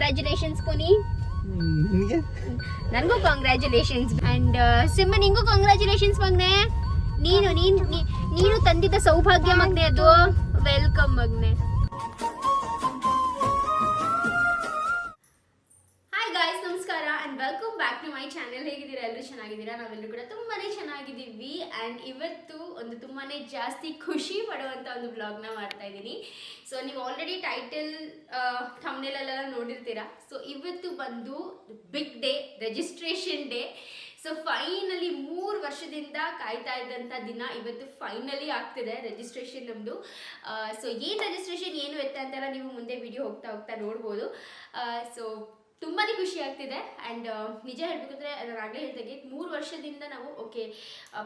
Congratulations ಪುನಿ. ನಿನಗೆ ನನಗೂ congratulations and ಸಿಂಹ ನಿಂಗೂ ಕಾಂಗ್ರ್ಯಾಚುಲೇಷನ್ಸ್ ಮಗ್ನೆ. ನೀನು ತಂದಿದ್ದ ಸೌಭಾಗ್ಯ ಮಗ್ನೆ ಅದು. ವೆಲ್ಕಮ್ ಮಗ್ನೆ. ಹಾಯ್ ಗಾಯ್ಸ್, ನಮಸ್ಕಾರ and welcome back to my channel. ಹೇಗಿದ್ದೀರಾ? ಎಲ್ಲರೂ ಚೆನ್ನಾಗಿದ್ದೀರಾ? ನಾವೆಲ್ಲರೂ ಕೂಡ ತುಂಬಾನೇ ಚೆನ್ನಾಗಿದ್ದೀವಿ. ಅಂಡ್ ಇವತ್ತು ಒಂದು ತುಂಬಾನೇ ಜಾಸ್ತಿ ಖುಷಿ ಪಡುವಂತ ಒಂದು ಬ್ಲಾಗ್ನ ಮಾಡ್ತಾ ಇದ್ದೀನಿ. ಸೊ ನೀವು ಆಲ್ರೆಡಿ ಟೈಟಲ್ ಥಂಬ್ನೇಲ್ ಅಲ್ಲೆಲ್ಲ ನೋಡಿರ್ತೀರಾ. ಸೊ ಇವತ್ತು ಬಂದು big day, registration day. So finally 3 ವರ್ಷದಿಂದ ಕಾಯ್ತಾ ಇದ್ದಂಥ ದಿನ ಇವತ್ತು ಫೈನಲಿ ಆಗ್ತಿದೆ ರಿಜಿಸ್ಟ್ರೇಷನ್ ನಮ್ಮದು. ಸೊ ಏನು ರಿಜಿಸ್ಟ್ರೇಷನ್ ಏನು ಎತ್ತ ಅಂತೆಲ್ಲ ನೀವು ಮುಂದೆ ವಿಡಿಯೋ ಹೋಗ್ತಾ ನೋಡ್ಬೋದು. ಸೊ ತುಂಬಾ ಖುಷಿ ಆಗ್ತಿದೆ. ಆ್ಯಂಡ್ ನಿಜ ಹೇಳಬೇಕಂದ್ರೆ ನಾನು ಆಗಲೇ ಹೇಳ್ದಾಗೆ 3 ವರ್ಷದಿಂದ ನಾವು ಓಕೆ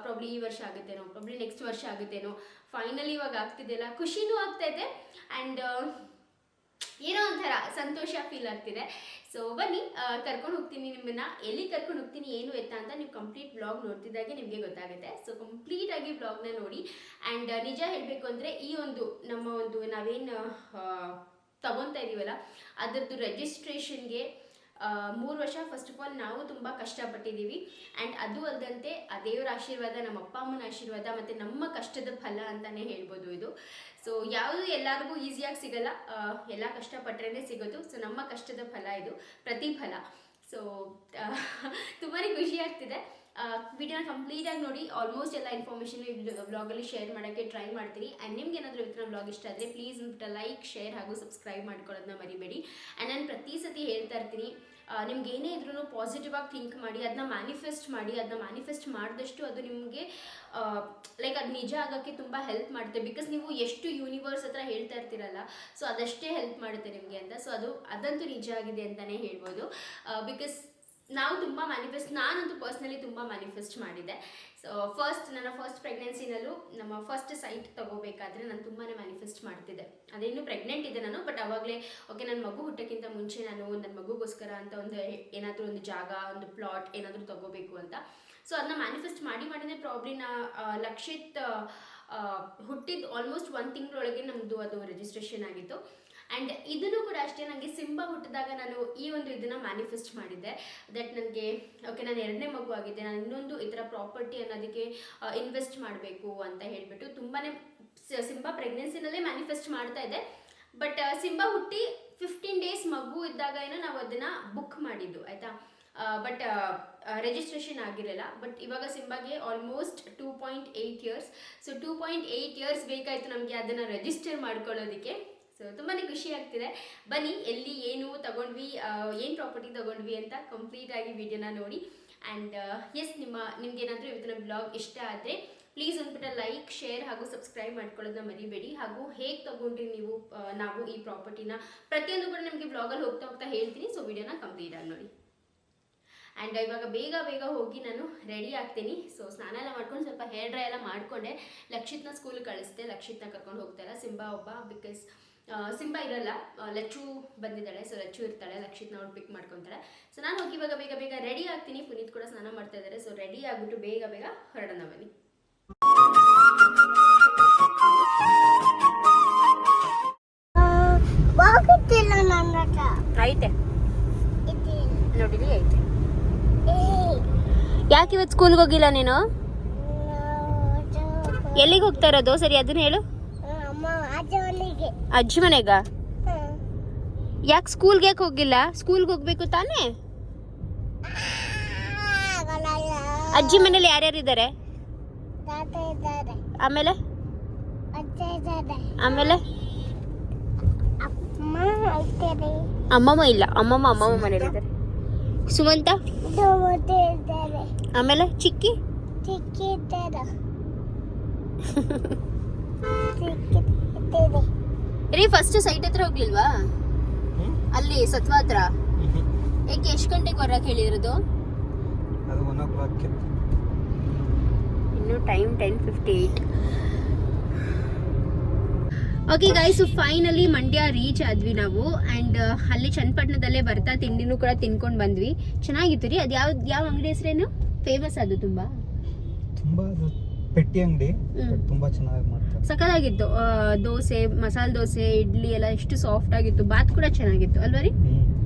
ಪ್ರಾಬ್ಲಿ ಈ ವರ್ಷ ಆಗುತ್ತೇನೋ, ಪ್ರಾಬ್ಲಿ ನೆಕ್ಸ್ಟ್ ವರ್ಷ ಆಗುತ್ತೇನೋ, ಫೈನಲಿ ಇವಾಗ ಆಗ್ತಿದೆಯಲ್ಲ, ಖುಷಿನೂ ಆಗ್ತಾಯಿದೆ ಆ್ಯಂಡ್ ಏನೋ ಒಂಥರ ಸಂತೋಷ ಫೀಲ್ ಆಗ್ತಿದೆ. ಸೊ ಬನ್ನಿ ಕರ್ಕೊಂಡು ಹೋಗ್ತೀನಿ ನಿಮ್ಮನ್ನ. ಎಲ್ಲಿ ಕರ್ಕೊಂಡು ಹೋಗ್ತೀನಿ ಏನು ಎತ್ತ ಅಂತ ನೀವು ಕಂಪ್ಲೀಟ್ ಬ್ಲಾಗ್ ನೋಡ್ತಿದ್ದಾಗೆ ನಿಮಗೆ ಗೊತ್ತಾಗುತ್ತೆ. ಸೊ ಕಂಪ್ಲೀಟಾಗಿ ಬ್ಲಾಗ್ನ ನೋಡಿ. ಆ್ಯಂಡ್ ನಿಜ ಹೇಳಬೇಕು ಅಂದರೆ ಈ ಒಂದು ನಮ್ಮ ಒಂದು ನಾವೇನು ತಗೊತಾ ಇದ್ದೀವಲ್ಲ ಅದರದ್ದು ರಿಜಿಸ್ಟ್ರೇಷನ್ಗೆ 3 ವರ್ಷ ಫಸ್ಟ್ ಆಫ್ ಆಲ್ ನಾವು ತುಂಬ ಕಷ್ಟಪಟ್ಟಿದ್ದೀವಿ. ಆ್ಯಂಡ್ ಅದು ಅಲ್ಲದಂತೆ ಆ ದೇವರ ಆಶೀರ್ವಾದ, ನಮ್ಮ ಅಪ್ಪ ಅಮ್ಮನ ಆಶೀರ್ವಾದ ಮತ್ತು ನಮ್ಮ ಕಷ್ಟದ ಫಲ ಅಂತಲೇ ಹೇಳ್ಬೋದು ಇದು. ಸೊ ಯಾವುದು ಎಲ್ಲರಿಗೂ ಈಸಿಯಾಗಿ ಸಿಗಲ್ಲ, ಎಲ್ಲ ಕಷ್ಟಪಟ್ಟರೆ ಸಿಗೋದು. ಸೊ ನಮ್ಮ ಕಷ್ಟದ ಫಲ ಇದು, ಪ್ರತಿಫಲ. ಸೊ ತುಂಬಾ ಖುಷಿ ಆಗ್ತಿದೆ. ವಿಡಿಯೋನ ಕಂಪ್ಲೀಟಾಗಿ ನೋಡಿ. ಆಲ್ಮೋಸ್ಟ್ ಎಲ್ಲ ಇನ್ಫಾರ್ಮೇಷನ್ ಈ ಬ್ಲಾಗಲ್ಲಿ ಶೇರ್ ಮಾಡೋಕ್ಕೆ ಟ್ರೈ ಮಾಡ್ತೀನಿ. ಆ್ಯಂಡ್ ನಿಮ್ಗೆ ಏನಾದರೂ ಇವತ್ತಿನ ಬ್ಲಾಗ್ ಇಷ್ಟ ಆದರೆ ಪ್ಲೀಸ್ ಲೈಕ್, ಶೇರ್ ಹಾಗೂ ಸಬ್ಸ್ಕ್ರೈಬ್ ಮಾಡ್ಕೊಳ್ಳೋದನ್ನ ಮರಿಬೇಡಿ. ಆ್ಯಂಡ್ ನಾನು ಪ್ರತಿ ಸತಿ ಹೇಳ್ತಾ ಇರ್ತೀನಿ, ನಿಮ್ಗೆ ಏನೇ ಇದ್ರೂ ಪಾಸಿಟಿವ್ ಆಗಿ ಥಿಂಕ್ ಮಾಡಿ, ಅದನ್ನ ಮ್ಯಾನಿಫೆಸ್ಟ್ ಮಾಡಿ. ಅದನ್ನ ಮ್ಯಾನಿಫೆಸ್ಟ್ ಮಾಡಿದಷ್ಟು ಅದು ನಿಮಗೆ ಲೈಕ್ ಅದು ನಿಜ ಆಗೋಕ್ಕೆ ತುಂಬ ಹೆಲ್ಪ್ ಮಾಡುತ್ತೆ. ಬಿಕಾಸ್ ನೀವು ಎಷ್ಟು ಯೂನಿವರ್ಸ್ ಹತ್ರ ಹೇಳ್ತಾ ಇರ್ತೀರಲ್ಲ, ಸೊ ಅದಷ್ಟೇ ಹೆಲ್ಪ್ ಮಾಡುತ್ತೆ ನಿಮಗೆ ಅಂತ. ಸೊ ಅದಂತೂ ನಿಜ ಆಗಿದೆ ಅಂತಲೇ ಹೇಳ್ಬೋದು. ಬಿಕಾಸ್ ನಾವು ತುಂಬ ನಾನಂತೂ ಪರ್ಸ್ನಲಿ ತುಂಬ ಮ್ಯಾನಿಫೆಸ್ಟ್ ಮಾಡಿದ್ದೆ. ಸೊ ನನ್ನ ಫಸ್ಟ್ ಪ್ರೆಗ್ನೆನ್ಸಿನಲ್ಲೂ ನಮ್ಮ ಫಸ್ಟ್ ಸೈಟ್ ತಗೋಬೇಕಾದ್ರೆ ನಾನು ತುಂಬಾ ಮ್ಯಾನಿಫೆಸ್ಟ್ ಮಾಡ್ತಿದ್ದೆ. ಅದೇನು ಪ್ರೆಗ್ನೆಂಟ್ ಇದೆ ನಾನು, ಬಟ್ ಅವಾಗಲೇ ಓಕೆ ನನ್ನ ಮಗು ಹುಟ್ಟೋಕ್ಕಿಂತ ಮುಂಚೆ ನಾನು ನನ್ನ ಮಗುಗೋಸ್ಕರ ಅಂತ ಒಂದು ಏನಾದರೂ ಒಂದು ಜಾಗ, ಒಂದು ಪ್ಲಾಟ್ ಏನಾದರೂ ತಗೋಬೇಕು ಅಂತ. ಸೊ ಅದನ್ನ ಮ್ಯಾನಿಫೆಸ್ಟ್ ಮಾಡಿನೇ ಪ್ರಾಬ್ಲಿ ಲಕ್ಷಿತ್ ಹುಟ್ಟಿದ ಆಲ್ಮೋಸ್ಟ್ 1 ತಿಂಗಳೊಳಗೆ ನಮ್ಮದು ಅದು ರಿಜಿಸ್ಟ್ರೇಷನ್ ಆಗಿತ್ತು. ಆ್ಯಂಡ್ ಇದನ್ನು ಕೂಡ ಅಷ್ಟೇ, ನನಗೆ ಸಿಂಬಾ ಹುಟ್ಟಿದಾಗ ನಾನು ಈ ಒಂದು ಇದನ್ನು ಮ್ಯಾನಿಫೆಸ್ಟ್ ಮಾಡಿದ್ದೆ. ದಟ್ ನನಗೆ ಓಕೆ ನಾನು 2ನೇ ಮಗು ಆಗಿದೆ, ನಾನು ಇನ್ನೊಂದು ಈ ಥರ ಪ್ರಾಪರ್ಟಿ ಅನ್ನೋದಕ್ಕೆ ಇನ್ವೆಸ್ಟ್ ಮಾಡಬೇಕು ಅಂತ ಹೇಳಿಬಿಟ್ಟು ತುಂಬಾ ಸಿಂಬಾ ಪ್ರೆಗ್ನೆನ್ಸಿನಲ್ಲೇ ಮ್ಯಾನಿಫೆಸ್ಟ್ ಮಾಡ್ತಾ ಇದ್ದೆ. ಬಟ್ ಸಿಂಬಾ ಹುಟ್ಟಿ 15 ಡೇಸ್ ಮಗು ಇದ್ದಾಗ ಏನೋ ನಾವು ಅದನ್ನು ಬುಕ್ ಮಾಡಿದ್ದು ಆಯಿತಾ. ಬಟ್ ರಿಜಿಸ್ಟ್ರೇಷನ್ ಆಗಿರಲಿಲ್ಲ. ಬಟ್ ಇವಾಗ ಸಿಂಬಾಗೆ ಆಲ್ಮೋಸ್ಟ್ 2.8 ಇಯರ್ಸ್. ಸೊ 2.8 ಇಯರ್ಸ್ ಬೇಕಾಯಿತು ನಮಗೆ ಅದನ್ನು ರಿಜಿಸ್ಟರ್ ಮಾಡ್ಕೊಳ್ಳೋದಕ್ಕೆ. ಸೊ ತುಂಬಾ ಖುಷಿ ಆಗ್ತಿದೆ. ಬನ್ನಿ ಎಲ್ಲಿ ಏನು ತಗೊಂಡ್ವಿ, ಏನು ಪ್ರಾಪರ್ಟಿ ತಗೊಂಡ್ವಿ ಅಂತ ಕಂಪ್ಲೀಟಾಗಿ ವಿಡಿಯೋನ ನೋಡಿ. ಆ್ಯಂಡ್ ಎಸ್ ನಿಮ್ಗೆ ಏನಾದರೂ ಇವತ್ತಿನ ಬ್ಲಾಗ್ ಇಷ್ಟ ಆದರೆ ಪ್ಲೀಸ್ ಲೈಕ್, ಶೇರ್ ಹಾಗೂ ಸಬ್ಸ್ಕ್ರೈಬ್ ಮಾಡ್ಕೊಳ್ಳೋದನ್ನ ಮರಿಬೇಡಿ. ಹಾಗೂ ಹೇಗೆ ತಗೊಂಡ್ರಿ ನಾವು ಈ ಪ್ರಾಪರ್ಟಿನ ಪ್ರತಿಯೊಂದು ಕೂಡ ನಿಮಗೆ ಬ್ಲಾಗಲ್ಲಿ ಹೋಗ್ತಾ ಹೇಳ್ತೀನಿ. ಸೊ ವಿಡಿಯೋನ ಕಂಪ್ಲೀಟಾಗಿ ನೋಡಿ. ಆ್ಯಂಡ್ ಇವಾಗ ಬೇಗ ಹೋಗಿ ನಾನು ರೆಡಿ ಆಗ್ತೀನಿ. ಸೊ ಸ್ನಾನ ಎಲ್ಲ ಮಾಡ್ಕೊಂಡು ಸ್ವಲ್ಪ ಹೇರ್ ಡ್ರೈ ಎಲ್ಲ ಮಾಡಿಕೊಂಡೆ. ಲಕ್ಷಿತ್ನ ಸ್ಕೂಲ್ ಕಳಿಸ್ದೆ. ಲಕ್ಷಿತ್ನ ಕರ್ಕೊಂಡು ಹೋಗ್ತಾಯಿಲ್ಲ, ಸಿಂಬಾ ಒಬ್ಬ. ಬಿಕಾಸ್ ಸಿಂಬಾ ಇರಲ್ಲ, ಲಚ್ಚು ಬಂದಿದ್ದಾಳೆ. ಸೊ ಲಚ್ಚು ಇರ್ತಾಳೆ, ಲಕ್ಷಿತ್ನ ಅವ್ಳು ಪಿಕ್ ಮಾಡ್ಕೊತಾಳೆ. ಸೊ ನಾನು ಹೋಗಿ ಇವಾಗ ಬೇಗ ರೆಡಿ ಆಗ್ತೀನಿ. ಪುನೀತ್ ಕೂಡ ಸ್ನಾನ ಮಾಡ್ತಾ ಇದ್ದಾರೆ. ಸೊ ರೆಡಿ ಆಗಿಬಿಟ್ಟು ಬೇಗ ಹೊರಡೋಣ ಬನ್ನಿ. ಐತೆ ನೋಡಿರಿ, ಐತೆ. ಯಾಕೆ ಇವತ್ತು ಸ್ಕೂಲ್ಗೆ ಹೋಗಿಲ್ಲ ನೀನು? ಎಲ್ಲಿಗೆ ಹೋಗ್ತಾ ಇರೋದು? ಸರಿ ಅದನ್ನ ಹೇಳು. ಅಜ್ಜಿ ಮನೆಗ? ಯಾಕೆ ಸ್ಕೂಲ್ಗೆ ಯಾಕೆ ಹೋಗಿಲ್ಲ? ಸ್ಕೂಲ್ಗೆ ಹೋಗ್ಬೇಕು ತಾನೇ. ಅಜ್ಜಿ ಮನೇಲಿ ಯಾರ್ಯಾರು ಇದ್ದಾರೆ? ಆಮೇಲೆ ಅಮ್ಮಮ್ಮ ಇಲ್ಲ, ಅಮ್ಮಮ್ಮ ಮನೇಲಿ ಇದ್ದಾರೆ. ಸುಮಂತ ಆಮೇಲೆ ಚಿಕ್ಕಿ ರೀ ಫಸ್ಟ್ ಸೈಟ್ ಹತ್ರ ಹೋಗ್ಲಿಲ್ವಾ? ಅಲ್ಲಿ ಸತ್ವ ಹತ್ರ ಏಕೆ? ಎಷ್ಟು ಗಂಟೆಗೆ ಬರಕ್ಕೆ ಹೇಳಿರೋದು? ಇನ್ನು time 10:58. Okay guys, finally Mandya reach ಆದ್ವಿ ನಾವು. ಆ್ಯಂಡ್ ಅಲ್ಲಿ ಚನ್ನಪಟ್ಟಣದಲ್ಲೇ ಬರ್ತಾ ತಿಂಡಿನೂ ಕೂಡ ತಿನ್ಕೊಂಡು ಬಂದ್ವಿ. ಚೆನ್ನಾಗಿತ್ತು ರೀ. ಅದು ಯಾವ ಅಂಗಡಿ ಹೆಸರೇನು ಫೇಮಸ್? ಅದು ತುಂಬಾ ಪೆಟ್ಟಿ ಅಂಗಡಿ, ತುಂಬಾ ಚೆನ್ನಾಗಿ ಮಾಡ್ತಾರೆ. ಸಕ್ಕತ್ತಾಗಿತ್ತು. ದೋಸೆ, ಮಸಾಲೆ ದೋಸೆ, ಇಡ್ಲಿ ಎಲ್ಲ ಎಷ್ಟು ಸಾಫ್ಟ್ ಆಗಿತ್ತು. ಬಾತ್ ಕೂಡ ಚೆನ್ನಾಗಿತ್ತು ಅಲ್ವಾ ರೀ?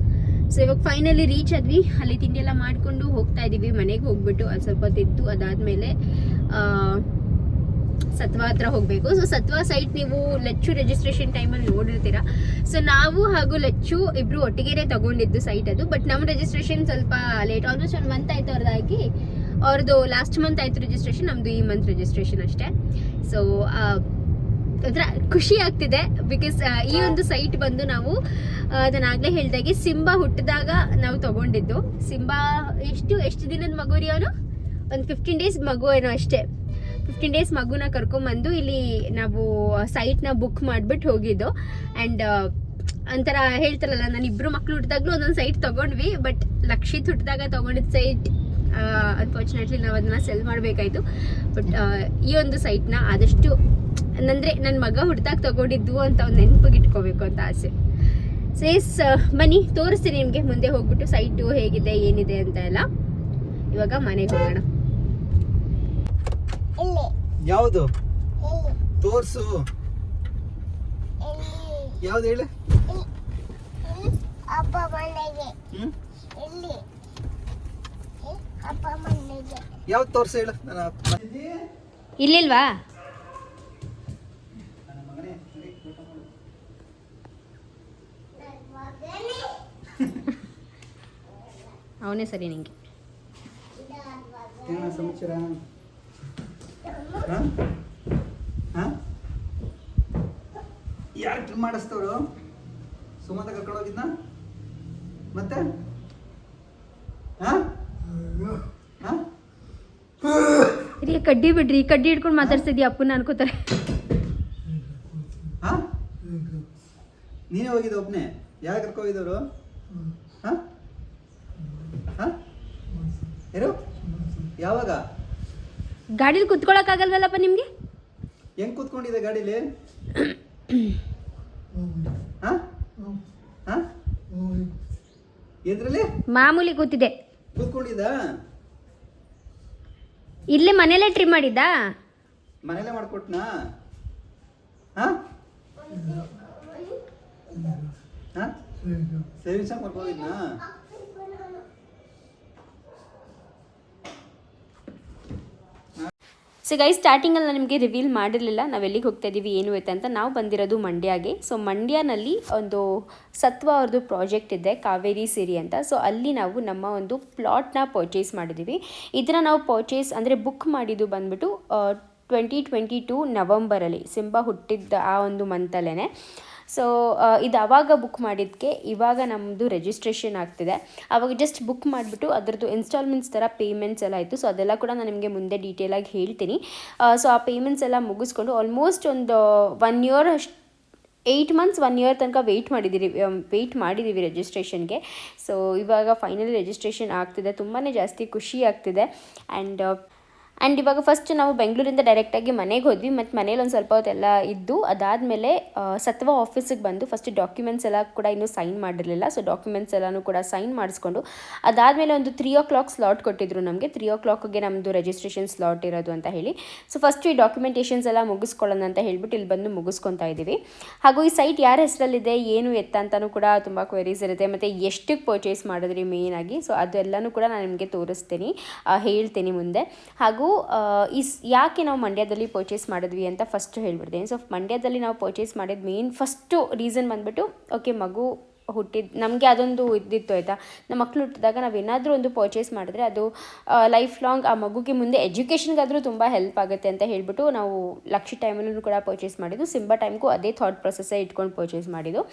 ಸೊ ಇವಾಗ ಫೈನಲಿ ರೀಚ್ ಆದ್ವಿ. ಅಲ್ಲಿ ತಿಂಡಿ ಎಲ್ಲ ಮಾಡಿಕೊಂಡು ಹೋಗ್ತಾ ಇದ್ದೀವಿ ಮನೆಗೆ ಹೋಗ್ಬಿಟ್ಟು ಅದು ಸ್ವಲ್ಪ ಹೊತ್ತಿದ್ದು ಅದಾದಮೇಲೆ ಸತ್ವ ಹತ್ರ ಹೋಗಬೇಕು. ಸೊ ಸತ್ವ ಸೈಟ್ ನೀವು ಲಚ್ಚು ರಿಜಿಸ್ಟ್ರೇಷನ್ ಟೈಮಲ್ಲಿ ನೋಡಿರ್ತೀರಾ. ಸೊ ನಾವು ಹಾಗೂ ಲಚ್ಚು ಇಬ್ರು ಒಟ್ಟಿಗೆ ತಗೊಂಡಿದ್ದು ಸೈಟ್ ಅದು. ಬಟ್ ನಮ್ಮ ರಿಜಿಸ್ಟ್ರೇಷನ್ ಸ್ವಲ್ಪ ಲೇಟ್, ಆಲ್ಮೋಸ್ಟ್ 1 ಮಂತ್ ಆಯ್ತು ಅವ್ರದ್ದಾಗಿ. ಅವ್ರದ್ದು ಲಾಸ್ಟ್ ಮಂತ್ ಆಯ್ತು ರಿಜಿಸ್ಟ್ರೇಷನ್, ನಮ್ಮದು ಈ ಮಂತ್ ರಿಜಿಸ್ಟ್ರೇಷನ್ ಅಷ್ಟೇ. ಸೊ ಅದರ ಖುಷಿ ಆಗ್ತಿದೆ ಬಿಕಾಸ್ ಈ ಒಂದು ಸೈಟ್ ಬಂದು ನಾವು ನಾನು ಆಗಲೇ ಹೇಳ್ದಾಗೆ ಸಿಂಬಾ ಹುಟ್ಟಿದಾಗ ನಾವು ತಗೊಂಡಿದ್ದು. ಸಿಂಬಾ ಎಷ್ಟು ದಿನದ ಮಗು ರೀ ಅವನು? ಒಂದು 15 ಡೇಸ್ ಮಗು ಏನೋ ಅಷ್ಟೇ. 15 ಡೇಸ್ ಮಗುನ ಕರ್ಕೊಂಬಂದು ಇಲ್ಲಿ ನಾವು ಸೈಟ್ನ ಬುಕ್ ಮಾಡಿಬಿಟ್ಟು ಹೋಗಿದ್ದು. ಆ್ಯಂಡ್ ಒಂಥರ ಹೇಳ್ತಾರಲ್ಲ, ನಾನು ಇಬ್ಬರು ಮಕ್ಳು ಹುಟ್ಟಿದಾಗ್ಲೂ ಒಂದೊಂದು ಸೈಟ್ ತೊಗೊಂಡ್ವಿ. ಬಟ್ ಲಕ್ಷಿತ್ ಹುಟ್ಟಿದಾಗ ತೊಗೊಂಡಿದ್ದು ಸೈಟ್ ಅನ್ಫಾರ್ಚುನೇಟ್ಲಿ ನಾವು ಅದನ್ನ ಸೆಲ್ ಮಾಡಬೇಕಾಯ್ತು. ಬಟ್ ಈ ಒಂದು ಸೈಟ್ನ ಆದಷ್ಟು ಅಂದರೆ ನನ್ನ ಮಗ ಹುಟ್ಟಿದಾಗ ತೊಗೊಂಡಿದ್ದು ಅಂತ ಒಂದು ನೆನಪಿಗೆ ಇಟ್ಕೋಬೇಕು ಅಂತ ಆಸೆ. ಸೇಸ್ ಬನ್ನಿ ತೋರಿಸ್ತೀನಿ ನಿಮಗೆ ಮುಂದೆ ಹೋಗ್ಬಿಟ್ಟು ಸೈಟು ಹೇಗಿದೆ ಏನಿದೆ ಅಂತ ಎಲ್ಲ. ಇವಾಗ ಮನೆಗೆ ಹೋಗೋಣ. ಯಾವುದು ತೋರ್ಸು, ಯಾವ್ದು ಹೇಳು. ಯಾವ್ದು ತೋರ್ಸು ಹೇಳು. ಇಲ್ಲಿಲ್ವಾ? ಅವನೇ ಸರಿ ನಿಂಗೆ. ಸಮಾಚಾರ ಯಾರು ಟ್ರಿಮ್ ಮಾಡಿಸ್ತವ್ರು? ಸುಮಂತ ಕರ್ಕೊಂಡು ಹೋಗಿದ್ನ ಮತ್ತೆ? ಕಡ್ಡಿ ಬಿಡ್ರಿ, ಕಡ್ಡಿ ಹಿಡ್ಕೊಂಡು ಮಾತಾಡ್ತಿದ್ಯಾ ಅಪ್ಪನ ಅನ್ಕೋತಾರೆ. ನೀನೇ ಹೋಗಿದ್ದ ಒಬ್ನೇ? ಯಾರು ಕರ್ಕೊ ಹೋಗಿದ್ದವರು? ಯಾರು? ಯಾವಾಗ? ಗಾಡೀಲಿ ಕುತ್ಕೊಳಕ್ ಆಗಲ್ವಲ್ಲಪ್ಪ ನಿಮ್ಗೆ? ಹೆಂಗ್ ಕೂತ್ಕೊಂಡಿದ್ದೆ ಗಾಡೀಲಿ? ಎದ್ರಲ್ಲಿ ಮಾಮೂಲಿ ಕೂತಿದ್ದೆ. ಕೂತ್ಕೊಂಡಿದ್ದ? ಇಲ್ಲೇ ಮನೇಲೆ ಟ್ರಿಮ್ ಮಾಡಿದ್ದ? ಮನೇಲೆ ಮಾಡ್ಕೊಟ್ನಾ? ಸೇವಿಂಗ್ಸ್ ಮಾಡ್ಕೊಂಡಿದ್ನಾ? ಸೊ ಗೈಸ್, ಸ್ಟಾರ್ಟಿಂಗಲ್ಲಿ ನಾನು ನಿಮಗೆ ರಿವೀಲ್ ಮಾಡಿರಲಿಲ್ಲ ನಾವು ಎಲ್ಲಿಗೆ ಹೋಗ್ತಾ ಇದ್ದೀವಿ ಏನು ಐತೆ ಅಂತ. ನಾವು ಬಂದಿರೋದು ಮಂಡ್ಯಗೆ. ಸೊ ಮಂಡ್ಯನಲ್ಲಿ ಒಂದು ಸತ್ವ ಅವ್ರದ್ದು ಪ್ರಾಜೆಕ್ಟ್ ಇದೆ, ಕಾವೇರಿ ಸಿರಿ ಅಂತ. ಸೊ ಅಲ್ಲಿ ನಾವು ನಮ್ಮ ಒಂದು ಪ್ಲಾಟ್ನ ಪರ್ಚೇಸ್ ಮಾಡಿದ್ದೀವಿ. ಇದನ್ನು ನಾವು ಪರ್ಚೇಸ್ ಅಂದರೆ ಬುಕ್ ಮಾಡಿದ್ದು ಬಂದುಬಿಟ್ಟು 2022 ನವಂಬರಲ್ಲಿ, ಸಿಂಬಾ ಹುಟ್ಟಿದ್ದ ಆ ಒಂದು ಮಂತಲ್ಲೇ. ಸೊ ಇದು ಆವಾಗ ಬುಕ್ ಮಾಡಿದ್ದಕ್ಕೆ ಇವಾಗ ನಮ್ಮದು ರಿಜಿಸ್ಟ್ರೇಷನ್ ಆಗ್ತಿದೆ. ಆವಾಗ ಜಸ್ಟ್ ಬುಕ್ ಮಾಡಿಬಿಟ್ಟು ಅದರದ್ದು ಇನ್ಸ್ಟಾಲ್ಮೆಂಟ್ಸ್ ಥರ ಪೇಮೆಂಟ್ಸ್ ಎಲ್ಲ ಆಯಿತು. ಸೊ ಅದೆಲ್ಲ ಕೂಡ ನಾನು ನಿಮಗೆ ಮುಂದೆ ಡೀಟೇಲಾಗಿ ಹೇಳ್ತೀನಿ. ಸೊ ಆ ಪೇಮೆಂಟ್ಸ್ ಎಲ್ಲ ಮುಗಿಸ್ಕೊಂಡು ಆಲ್ಮೋಸ್ಟ್ ಒಂದು 1 ಇಯರ್ 8 ಮಂತ್ಸ್ 1 ಇಯರ್ ತನಕ ವೆಯ್ಟ್ ಮಾಡಿದ್ದೀವಿ ರಿಜಿಸ್ಟ್ರೇಷನ್ಗೆ. ಸೊ ಇವಾಗ ಫೈನಲಿ ರಿಜಿಸ್ಟ್ರೇಷನ್ ಆಗ್ತಿದೆ. ತುಂಬಾ ಜಾಸ್ತಿ ಖುಷಿ ಆಗ್ತಿದೆ. ಆ್ಯಂಡ್ ಇವಾಗ ಫಸ್ಟ್ ನಾವು ಬೆಂಗಳೂರಿಂದ ಡೈರೆಕ್ಟಾಗಿ ಮನೆಗೆ ಹೋದ್ವಿ. ಮತ್ತು ಮನೇಲಿ ಒಂದು ಸ್ವಲ್ಪ ಹೊತ್ತೆಲ್ಲ ಇದ್ದು ಅದಾದಮೇಲೆ ಸತ್ವ ಆಫೀಸಿಗೆ ಬಂದು ಫಸ್ಟ್ ಡಾಕ್ಯುಮೆಂಟ್ಸ್ ಎಲ್ಲ ಕೂಡ ಇನ್ನೂ ಸೈನ್ ಮಾಡಿರಲಿಲ್ಲ. ಸೊ ಡಾಕ್ಯುಮೆಂಟ್ಸ್ ಎಲ್ಲನೂ ಕೂಡ ಸೈನ್ ಮಾಡಿಸ್ಕೊಂಡು ಅದಾದಮೇಲೆ ಒಂದು 3 o'clock ಸ್ಲಾಟ್ ಕೊಟ್ಟಿದ್ರು ನಮಗೆ. 3 o'clockಗೆ ನಮ್ಮದು ರಿಜಿಸ್ಟ್ರೇಷನ್ ಸ್ಲಾಟ್ ಇರೋದು ಅಂತ ಹೇಳಿ. ಸೊ ಫಸ್ಟ್ ಈ ಡಾಕ್ಯುಮೆಂಟೇಷನ್ಸ್ ಎಲ್ಲ ಮುಗಿಸ್ಕೊಳ್ಳೋಣ ಅಂತ ಹೇಳ್ಬಿಟ್ಟು ಇಲ್ಲಿ ಬಂದು ಮುಗಿಸ್ಕೊತಾ ಇದ್ದೀವಿ. ಹಾಗೂ ಈ ಸೈಟ್ ಯಾರ ಹೆಸರಲ್ಲಿದೆ ಏನು ಎತ್ತ ಅಂತಲೂ ಕೂಡ ತುಂಬ ಕ್ವೆರೀಸ್ ಇರುತ್ತೆ. ಮತ್ತು ಎಷ್ಟಕ್ಕೆ ಪರ್ಚೇಸ್ ಮಾಡಿದ್ರಿ ಮೇಯ್ನಾಗಿ, ಸೊ ಅದೆಲ್ಲನೂ ಕೂಡ ನಾನು ನಿಮಗೆ ತೋರಿಸ್ತೀನಿ, ಹೇಳ್ತೀನಿ ಮುಂದೆ. ಹಾಗೂ ಯಾಕೆ ನಾವು ಮಂಡ್ಯದಲ್ಲಿ ಪರ್ಚೇಸ್ ಮಾಡಿದ್ವಿ ಅಂತ ಫಸ್ಟ್ ಹೇಳ್ಬಿಡ್ತೀನಿ. ಸೊ ಮಂಡ್ಯದಲ್ಲಿ ನಾವು ಪರ್ಚೇಸ್ ಮಾಡಿದ ಮೇನ್ ಫಸ್ಟು ರೀಸನ್ ಬಂದುಬಿಟ್ಟು, ಓಕೆ ಮಗು ನಮಗೆ ಅದೊಂದು ಇದ್ದಿತ್ತು ಆಯಿತಾ. ನಮ್ಮ ಮಕ್ಕಳು ಹುಟ್ಟಿದಾಗ ನಾವೇನಾದರೂ ಒಂದು ಪರ್ಚೇಸ್ ಮಾಡಿದ್ರೆ ಅದು ಲೈಫ್ ಲಾಂಗ್ ಆ ಮಗುಗೆ ಮುಂದೆ ಎಜುಕೇಷನ್ಗಾದರೂ ತುಂಬ ಹೆಲ್ಪ್ ಆಗುತ್ತೆ ಅಂತ ಹೇಳ್ಬಿಟ್ಟು ನಾವು ಲಕ್ಷ ಟೈಮಲ್ಲೂ ಕೂಡ ಪರ್ಚೇಸ್ ಮಾಡಿದ್ದು. ಸಿಂಬಾ ಟೈಮ್ಗೂ ಅದೇ ಥಾಟ್ ಪ್ರೊಸೆಸ್ಸೇ ಇಟ್ಕೊಂಡು ಪರ್ಚೇಸ್ ಮಾಡಿದ್ದು.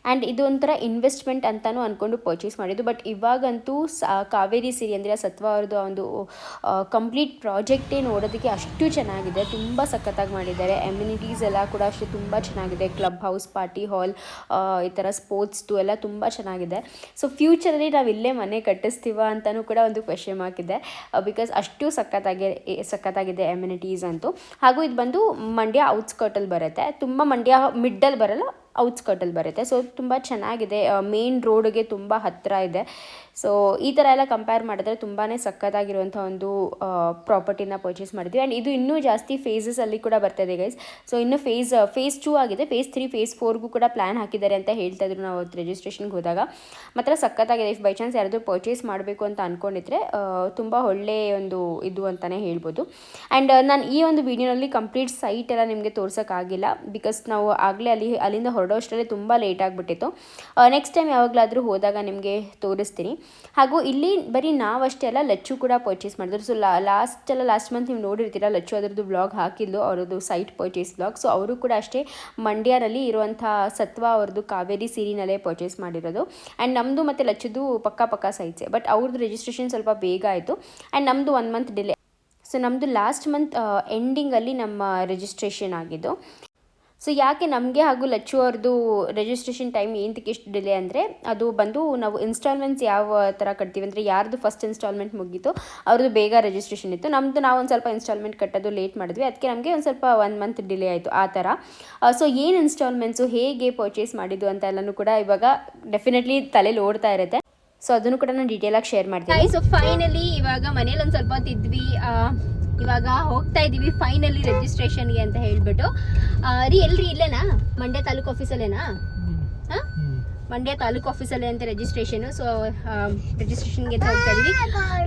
ಆ್ಯಂಡ್ ಇದು ಒಂಥರ ಇನ್ವೆಸ್ಟ್ಮೆಂಟ್ ಅಂತಲೂ ಅಂದ್ಕೊಂಡು ಪರ್ಚೇಸ್ ಮಾಡಿದ್ದು. ಬಟ್ ಇವಾಗಂತೂ ಕಾವೇರಿ ಸಿರಿ ಅಂದರೆ ಸತ್ವ ಅವ್ರದ್ದು ಒಂದು ಕಂಪ್ಲೀಟ್ ಪ್ರಾಜೆಕ್ಟೇ ನೋಡೋದಕ್ಕೆ ಅಷ್ಟು ಚೆನ್ನಾಗಿದೆ, ತುಂಬ ಸಖತ್ತಾಗಿ ಮಾಡಿದ್ದಾರೆ. ಎಮ್ಯುನಿಟೀಸ್ ಎಲ್ಲ ಕೂಡ ಅಷ್ಟು ತುಂಬ ಚೆನ್ನಾಗಿದೆ. ಕ್ಲಬ್ ಹೌಸ್, ಪಾರ್ಟಿ ಹಾಲ್, ಈ ಥರ ಸ್ಪೋರ್ಟ್ಸ್ದು ಎಲ್ಲ ತುಂಬ ಚೆನ್ನಾಗಿದೆ. ಸೊ ಫ್ಯೂಚರಲ್ಲಿ ನಾವು ಇಲ್ಲೇ ಮನೆ ಕಟ್ಟಿಸ್ತೀವ ಅಂತಲೂ ಕೂಡ ಒಂದು ಕ್ವೆಶ್ಚನ್ ಮಾರ್ಕ್ ಇದೆ. ಬಿಕಾಸ್ ಅಷ್ಟು ಸಖತ್ತಾಗಿದೆ ಎಮ್ಯುನಿಟೀಸ್ ಅಂತೂ. ಹಾಗೂ ಇದು ಬಂದು ಮಂಡ್ಯ ಔಟ್ಸ್ಕರ್ಟಲ್ಲಿ ಬರುತ್ತೆ, ತುಂಬ ಮಂಡ್ಯ ಮಿಡ್ಡಲ್ಲಿ ಬರಲ್ಲ, ಔಟ್ಸ್ಕರ್ಟಲ್ಲಿ ಬರುತ್ತೆ. ಸೊ ತುಂಬ ಚೆನ್ನಾಗಿದೆ, ಮೇನ್ ರೋಡ್ಗೆ ತುಂಬ ಹತ್ತಿರ ಇದೆ. ಸೊ ಈ ಥರ ಎಲ್ಲ ಕಂಪೇರ್ ಮಾಡಿದ್ರೆ ತುಂಬಾ ಸಕ್ಕತ್ತಾಗಿರುವಂಥ ಒಂದು ಪ್ರಾಪರ್ಟಿನ ಪರ್ಚೇಸ್ ಮಾಡಿದ್ವಿ. ಆ್ಯಂಡ್ ಇದು ಇನ್ನೂ ಜಾಸ್ತಿ ಫೇಸಸಲ್ಲಿ ಕೂಡ ಬರ್ತಾಯಿದೆ ಗೈಸ್. ಸೊ ಇನ್ನು ಫೇಸ್ 2 ಆಗಿದೆ, ಫೇಸ್ 3 ಫೇಸ್ 4ಗೂ ಕೂಡ ಪ್ಲ್ಯಾನ್ ಹಾಕಿದ್ದಾರೆ ಅಂತ ಹೇಳ್ತಾ ಇದ್ರು ನಾವು ಅವತ್ತು ರಿಜಿಸ್ಟ್ರೇಷನ್ಗೆ ಹೋದಾಗ. ಮಾತ್ರ ಸಕ್ಕತ್ತಾಗಿದೆ. ಇಫ್ ಬೈ ಚಾನ್ಸ್ ಯಾರಾದರೂ ಪರ್ಚೇಸ್ ಮಾಡಬೇಕು ಅಂತ ಅಂದ್ಕೊಂಡಿದ್ರೆ ತುಂಬ ಒಳ್ಳೆಯ ಒಂದು ಇದು ಅಂತಲೇ ಹೇಳ್ಬೋದು. ಆ್ಯಂಡ್ ನಾನು ಈ ಒಂದು ವಿಡಿಯೋನಲ್ಲಿ ಕಂಪ್ಲೀಟ್ ಸೈಟ್ ಎಲ್ಲ ನಿಮಗೆ ತೋರ್ಸೋಕ್ಕಾಗಿಲ್ಲ, ಬಿಕಾಸ್ ನಾವು ಆಗಲೇ ಅಲ್ಲಿಂದ ಹೊರಡೋಷ್ಟರಲ್ಲೇ ತುಂಬ ಲೇಟ್ ಆಗಿಬಿಟ್ಟಿತ್ತು. ನೆಕ್ಸ್ಟ್ ಟೈಮ್ ಯಾವಾಗಲಾದರೂ ಹೋದಾಗ ನಿಮಗೆ ತೋರಿಸ್ತೀನಿ. ಹಾಗೂ ಇಲ್ಲಿ ಬರೀ ನಾವಷ್ಟೇ ಅಲ್ಲ, ಲಚ್ಚು ಕೂಡ ಪರ್ಚೇಸ್ ಮಾಡಿದ್ರು. ಸೊ ಲಾಸ್ಟ್ ಮಂತ್ ನೀವು ನೋಡಿರ್ತೀರ, ಲಚ್ಚು ಅದರದ್ದು ಬ್ಲಾಗ್ ಹಾಕಿದ್ದು, ಅವರದ್ದು ಸೈಟ್ ಪರ್ಚೇಸ್ ಬ್ಲಾಗ್. ಸೊ ಅವರು ಕೂಡ ಅಷ್ಟೇ ಮಂಡ್ಯನಲ್ಲಿ ಇರುವಂಥ ಸತ್ವ ಅವ್ರದ್ದು ಕಾವೇರಿ ಸೀರಿನಲ್ಲೇ ಪರ್ಚೇಸ್ ಮಾಡಿರೋದು. ಆ್ಯಂಡ್ ನಮ್ಮದು ಮತ್ತು ಲಚ್ಚುದು ಪಕ್ಕ ಸೈಟ್ಸೆ, ಬಟ್ ಅವ್ರದ್ದು ರಿಜಿಸ್ಟ್ರೇಷನ್ ಸ್ವಲ್ಪ ಬೇಗ ಆಯಿತು. ಆ್ಯಂಡ್ ನಮ್ಮದು 1 ಮಂತ್ ಡಿಲೇ. ಸೊ ನಮ್ಮದು ಲಾಸ್ಟ್ ಮಂತ್ ಎಂಡಿಂಗಲ್ಲಿ ನಮ್ಮ ರಿಜಿಸ್ಟ್ರೇಷನ್ ಆಗಿದ್ದು. ಸೊ ಯಾಕೆ ನಮಗೆ ಹಾಗೂ ಲಚ್ಚು ಅವ್ರದ್ದು ರಿಜಿಸ್ಟ್ರೇಷನ್ ಟೈಮ್ ಏನಕ್ಕೆ ಇಷ್ಟು ಡಿಲೇ ಅಂದರೆ, ಅದು ಬಂದು ನಾವು ಇನ್ಸ್ಟಾಲ್ಮೆಂಟ್ಸ್ ಯಾವ ಥರ ಕಟ್ತೀವಿ ಅಂದರೆ, ಯಾರ್ದು ಫಸ್ಟ್ ಇನ್ಸ್ಟಾಲ್ಮೆಂಟ್ ಮುಗೀತು ಅವ್ರದ್ದು ಬೇಗ ರಿಜಿಸ್ಟ್ರೇಷನ್ ಇತ್ತು. ನಮ್ಮದು ನಾವು ಒಂದು ಸ್ವಲ್ಪ ಇನ್ಸ್ಟಾಲ್ಮೆಂಟ್ ಕಟ್ಟೋದು ಲೇಟ್ ಮಾಡಿದ್ವಿ, ಅದಕ್ಕೆ ನಮಗೆ ಒಂದು ಸ್ವಲ್ಪ 1 ಮಂತ್ ಡಿಲೇ ಆಯಿತು ಆ ಥರ. ಸೊ ಏನು ಇನ್ಸ್ಟಾಲ್ಮೆಂಟ್ಸು, ಹೇಗೆ ಪರ್ಚೇಸ್ ಮಾಡಿದ್ದು ಅಂತ ಎಲ್ಲನೂ ಕೂಡ ಇವಾಗ ಡೆಫಿನೆಟ್ಲಿ ತಲೆಯಲ್ಲಿ ಓಡ್ತಾ ಇರುತ್ತೆ. ಸೊ ಅದನ್ನು ಕೂಡ ನಾನು ಡೀಟೇಲಾಗಿ ಶೇರ್ ಮಾಡ್ತೀನಿ. ಸೊ ಫೈನಲಿ ಇವಾಗ ಮನೇಲಿ ಒಂದು ಸ್ವಲ್ಪ ಹೊತ್ತು ಇದ್ವಿ, ಇವಾಗ ಹೋಗ್ತಾ ಇದ್ದೀವಿ ಫೈನಲಿ ರಿಜಿಸ್ಟ್ರೇಷನ್ಗೆ ಅಂತ ಹೇಳ್ಬಿಟ್ಟು. ಎಲ್ರಿ ಇಲ್ಲೇನಾ, ಮಂಡ್ಯ ತಾಲೂಕು ಆಫೀಸಲ್ಲೇನಾ? ಹಾಂ, ಮಂಡ್ಯ ತಾಲೂಕು ಆಫೀಸಲ್ಲೇ ಅಂತ ರಿಜಿಸ್ಟ್ರೇಷನು. ಸೊ ರಿಜಿಸ್ಟ್ರೇಷನ್ಗೆ ಅಂತ ಹೋಗ್ತಾ ಇದ್ದೀವಿ.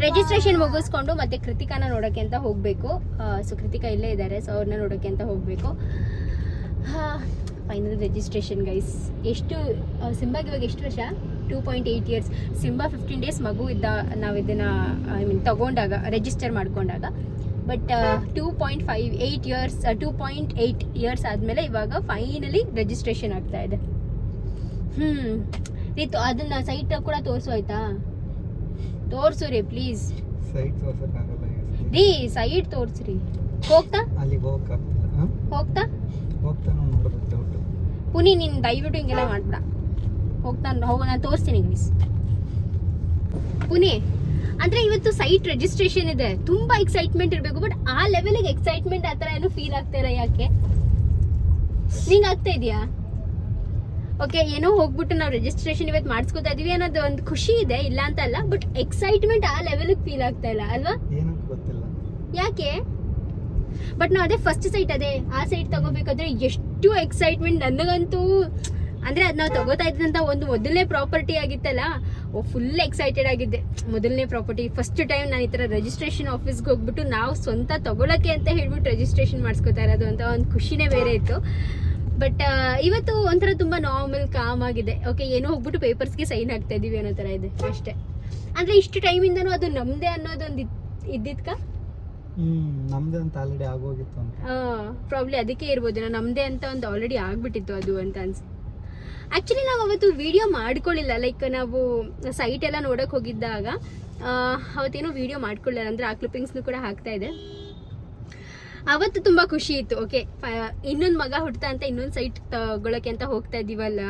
ರಿಜಿಸ್ಟ್ರೇಷನ್ ಮುಗಿಸ್ಕೊಂಡು ಮತ್ತೆ ಕೃತಿಕಾನ ನೋಡೋಕ್ಕೆ ಅಂತ ಹೋಗಬೇಕು. ಸೊ ಕೃತಿಕಾ ಇಲ್ಲೇ ಇದ್ದಾರೆ, ಸೊ ಅವ್ರನ್ನ ನೋಡೋಕ್ಕೆ ಅಂತ ಹೋಗಬೇಕು. Final registration guys. ಎಷ್ಟು ಸಿಂಬಾಗೆ ಇವಾಗ ಎಷ್ಟು ವರ್ಷ? 2.8 ಇಯರ್ಸ್. ಸಿಂಬಾ 15 ಡೇಸ್ ಮಗು ಇದ್ದ ನಾವು ಇದನ್ನು ತಗೊಂಡಾಗ, ರಿಜಿಸ್ಟರ್ ಮಾಡ್ಕೊಂಡಾಗ. ಬಟ್ 2.8 ಇಯರ್ಸ್ ಆದಮೇಲೆ ಇವಾಗ ಫೈನಲಿ ರಿಜಿಸ್ಟ್ರೇಷನ್ ಆಗ್ತಾ ಇದೆ. ರೀತು ಅದನ್ನು ಸೈಟ್ ಕೂಡ ತೋರಿಸು ಆಯ್ತಾ? ತೋರಿಸು ರೀ ಪ್ಲೀಸ್. ರೀ ಸೈಟ್ ತೋರಿಸ್ರಿ. ಹೋಗ್ತಾ ಪುನಿ, ನೀನು ದಯವಿಟ್ಟು ಹಿಂಗೆಲ್ಲ ಮಾಡ್ಬೇಡ. ನಾನು ತೋರಿಸ್ತೀನಿ ಮಿಸ್ ಪುನಿ. ಅಂದರೆ ಇವತ್ತು ಸೈಟ್ ರಿಜಿಸ್ಟ್ರೇಷನ್ ಇದೆ, ತುಂಬ ಎಕ್ಸೈಟ್ಮೆಂಟ್ ಇರಬೇಕು. ಬಟ್ ಆ ಲೆವೆಲಿಗೆ ಎಕ್ಸೈಟ್ಮೆಂಟ್ ಆ ಥರ ಏನೂ ಫೀಲ್ ಆಗ್ತಾ ಇಲ್ಲ. ಯಾಕೆ ನಿಂಗೆ ಆಗ್ತಾ ಇದೆಯಾ? ಓಕೆ, ಏನೋ ಹೋಗ್ಬಿಟ್ಟು ನಾವು ರಿಜಿಸ್ಟ್ರೇಷನ್ ಇವತ್ತು ಮಾಡಿಸ್ಕೊತಾ ಇದೀವಿ ಅನ್ನೋದು ಒಂದು ಖುಷಿ ಇದೆ, ಇಲ್ಲ ಅಂತ ಅಲ್ಲ. ಬಟ್ ಎಕ್ಸೈಟ್ಮೆಂಟ್ ಆ ಲೆವೆಲಿಗೆ ಫೀಲ್ ಆಗ್ತಾ ಇಲ್ಲ ಅಲ್ವಾ? ಯಾಕೆ? ಬಟ್ ನಾವು ಅದೇ ಫಸ್ಟ್ ಸೈಟ್, ಅದೇ ಆ ಸೈಟ್ ತಗೋಬೇಕಾದ್ರೆ ಎಷ್ಟು ಎಕ್ಸೈಟ್ಮೆಂಟ್ ನನಗಂತೂ. ಅಂದರೆ ಅದು ನಾವು ತಗೋತಾ ಇದ್ದಂಥ ಒಂದು ಮೊದಲನೇ ಪ್ರಾಪರ್ಟಿ ಆಗಿತ್ತಲ್ಲ, ಫುಲ್ ಎಕ್ಸೈಟೆಡ್ ಆಗಿದ್ದೆ. ಮೊದಲನೇ ಪ್ರಾಪರ್ಟಿ, ಫಸ್ಟ್ ಟೈಮ್ ನಾನು ಈ ಥರ ರಿಜಿಸ್ಟ್ರೇಷನ್ ಆಫೀಸ್ಗೆ ಹೋಗ್ಬಿಟ್ಟು ನಾವು ಸ್ವಂತ ತಗೊಳಕ್ಕೆ ಅಂತ ಹೇಳ್ಬಿಟ್ಟು ರಿಜಿಸ್ಟ್ರೇಷನ್ ಮಾಡಿಸ್ಕೊತಾ ಇರೋದು ಅಂತ ಒಂದು ಖುಷಿನೇ ಬೇರೆ ಇತ್ತು. ಬಟ್ ಇವತ್ತು ಒಂಥರ ತುಂಬ ನಾರ್ಮಲ್ ಕಾಮ್ ಆಗಿದೆ. ಓಕೆ, ಏನೋ ಹೋಗ್ಬಿಟ್ಟು ಪೇಪರ್ಸ್ಗೆ ಸೈನ್ ಹಾಕ್ತಾ ಇದೀವಿ ಅನ್ನೋ ಥರ ಇದೆ ಅಷ್ಟೇ. ಅಂದರೆ ಇಷ್ಟು ಟೈಮಿಂದನೂ ಅದು ನಮ್ಮದೇ ಅನ್ನೋದೊಂದು ಇದ್ದಿದ್ಕ ನಮ್ದೇ ಅಂತ ಆಲ್ರೆಡಿ ಆಗೋಗಿತ್ತು ಅಂತ. ಪ್ರಾಬ್ಲಿ ಅದಕ್ಕೆ ಇರ್ಬೋದು, ನಮ್ಮದೇ ಅಂತ ಒಂದು ಆಲ್ರೆಡಿ ಆಗ್ಬಿಟ್ಟಿತ್ತು ಅದು ಅಂತ ಅನ್ಸುತ್ತೆ. ಆ್ಯಕ್ಚುಲಿ ನಾವು ಅವತ್ತು ವಿಡಿಯೋ ಮಾಡ್ಕೊಳ್ಳಿಲ್ಲ, ಲೈಕ್ ನಾವು ಸೈಟ್ ಎಲ್ಲ ನೋಡೋಕೆ ಹೋಗಿದ್ದಾಗ ಅವತ್ತೇನೋ ವಿಡಿಯೋ ಮಾಡ್ಕೊಳ್ಳಿಲ್ಲ. ಅಂದರೆ ಆ ಕ್ಲಿಪ್ಪಿಂಗ್ಸ್ನು ಕೂಡ ಹಾಕ್ತಾ ಇದೆ. ಅವತ್ತು ತುಂಬ ಖುಷಿ ಇತ್ತು. ಓಕೆ, ಇನ್ನೊಂದು ಮಗ ಹುಡ್ತಾ ಅಂತ ಇನ್ನೊಂದು ಸೈಟ್ ತಗೊಳಕ್ಕೆ ಅಂತ ಹೋಗ್ತಾ ಇದ್ದೀವಲ್ಲ,